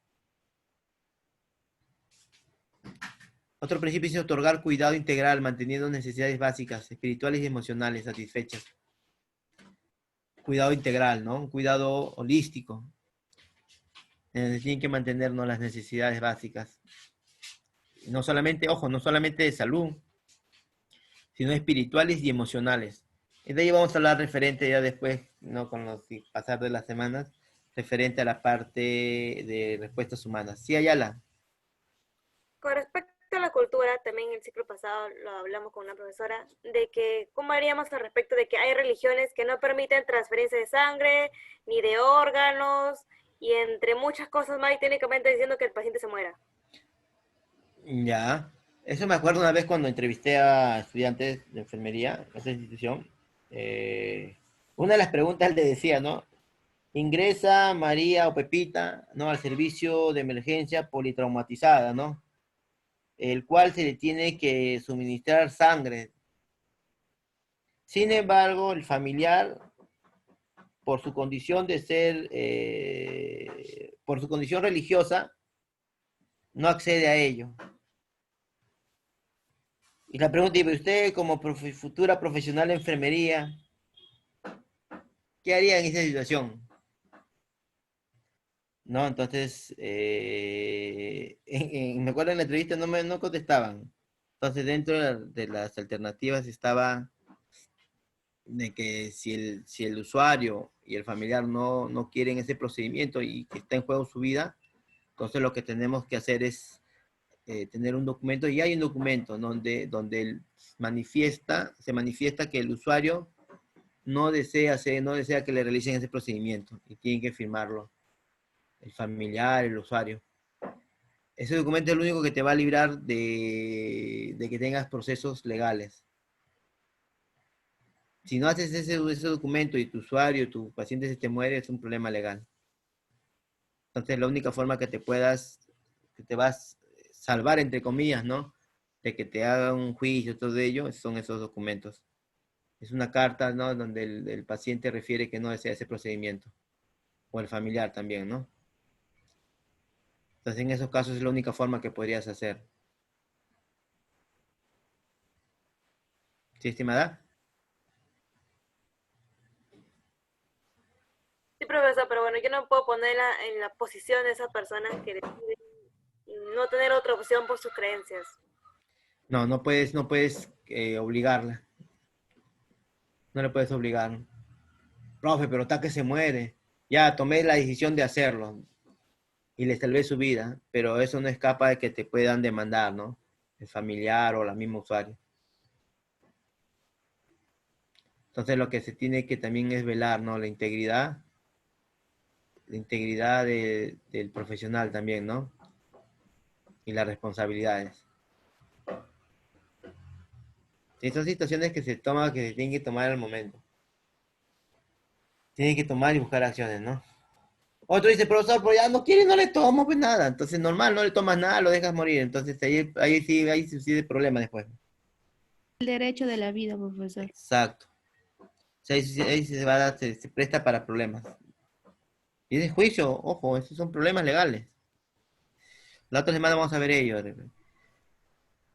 Otro principio es otorgar cuidado integral, manteniendo necesidades básicas, espirituales y emocionales satisfechas. Cuidado integral, ¿no? Un cuidado holístico. Tienen que mantenernos las necesidades básicas. No solamente, ojo, no solamente de salud, sino espirituales y emocionales. Y de ahí vamos a hablar referente ya después, no con los pasar de las semanas, referente a la parte de respuestas humanas. Sí, Ayala. Con respecto a la cultura, también el ciclo pasado lo hablamos con una profesora, de que cómo haríamos al respecto de que hay religiones que no permiten transferencia de sangre, ni de órganos, y entre muchas cosas más, y técnicamente diciendo que el paciente se muera. Ya. Eso me acuerdo una vez cuando entrevisté a estudiantes de enfermería en esa institución. Una de las preguntas le decía, ¿no? Ingresa María o Pepita, ¿no? Al servicio de emergencia politraumatizada, ¿no? El cual se le tiene que suministrar sangre. Sin embargo, el familiar, por su condición de ser, por su condición religiosa, no accede a ello. Y la pregunta, ¿y usted como futura profesional de enfermería, qué haría en esa situación? ¿No? Entonces, me acuerdo en la entrevista no contestaban. Entonces, dentro de las alternativas estaba de que si el usuario y el familiar no quieren ese procedimiento y que está en juego su vida, entonces lo que tenemos que hacer es tener un documento, y hay un documento donde se manifiesta que el usuario no desea que le realicen ese procedimiento y tienen que firmarlo el familiar, el usuario. Ese documento es el único que te va a librar de que tengas procesos legales. Si no haces ese documento y tu usuario, tu paciente se te muere, es un problema legal. Entonces la única forma que te vas a salvar, entre comillas, ¿no? De que te hagan un juicio, todo ello, son esos documentos. Es una carta, ¿no? Donde el paciente refiere que no desea ese procedimiento. O el familiar también, ¿no? Entonces en esos casos es la única forma que podrías hacer. ¿Sí, estimada? Sí, profesor, pero bueno, yo no puedo ponerla en la posición de esas personas que deciden no tener otra opción por sus creencias. No puedes obligarla. No le puedes obligar. Profe, pero está que se muere. Ya tomé la decisión de hacerlo y le salvé su vida, pero eso no escapa de que te puedan demandar, ¿no? El familiar o la misma usuario. Entonces lo que se tiene que también es velar, ¿no? La integridad del profesional también, ¿no? Y las responsabilidades. Sí, son situaciones que se tienen que tomar al momento. Tienen que tomar y buscar acciones, ¿no? Otro dice, profesor, pero ya no quiere, no le tomo pues nada. Entonces normal, no le tomas nada, lo dejas morir. Entonces ahí sí el problema después. El derecho de la vida, profesor. Exacto. O sea, ahí se presta para problemas. Y ese juicio, ojo, esos son problemas legales. La otra semana vamos a ver ello.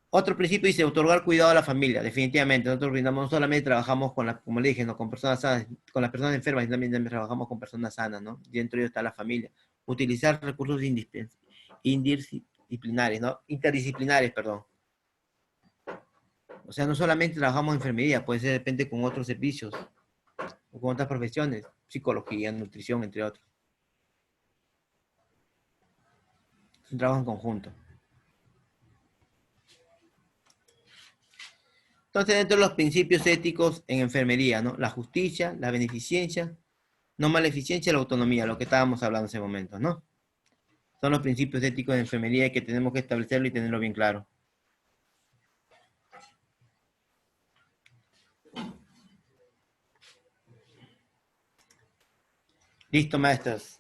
Otro principio dice otorgar cuidado a la familia, definitivamente. Nosotros no solamente trabajamos como le dije, ¿no? Con personas sanas, con las personas enfermas, y también trabajamos con personas sanas, ¿no? Y dentro de ello está la familia. Utilizar recursos interdisciplinares, ¿no? Interdisciplinares, perdón. O sea, no solamente trabajamos en enfermería, puede ser de repente con otros servicios, o con otras profesiones, psicología, nutrición, entre otros. Es un trabajo en conjunto. Entonces, dentro de los principios éticos en enfermería, ¿no? La justicia, la beneficencia, no maleficencia y la autonomía, lo que estábamos hablando en ese momento, ¿no? Son los principios éticos de enfermería que tenemos que establecerlo y tenerlo bien claro. Listo, maestros.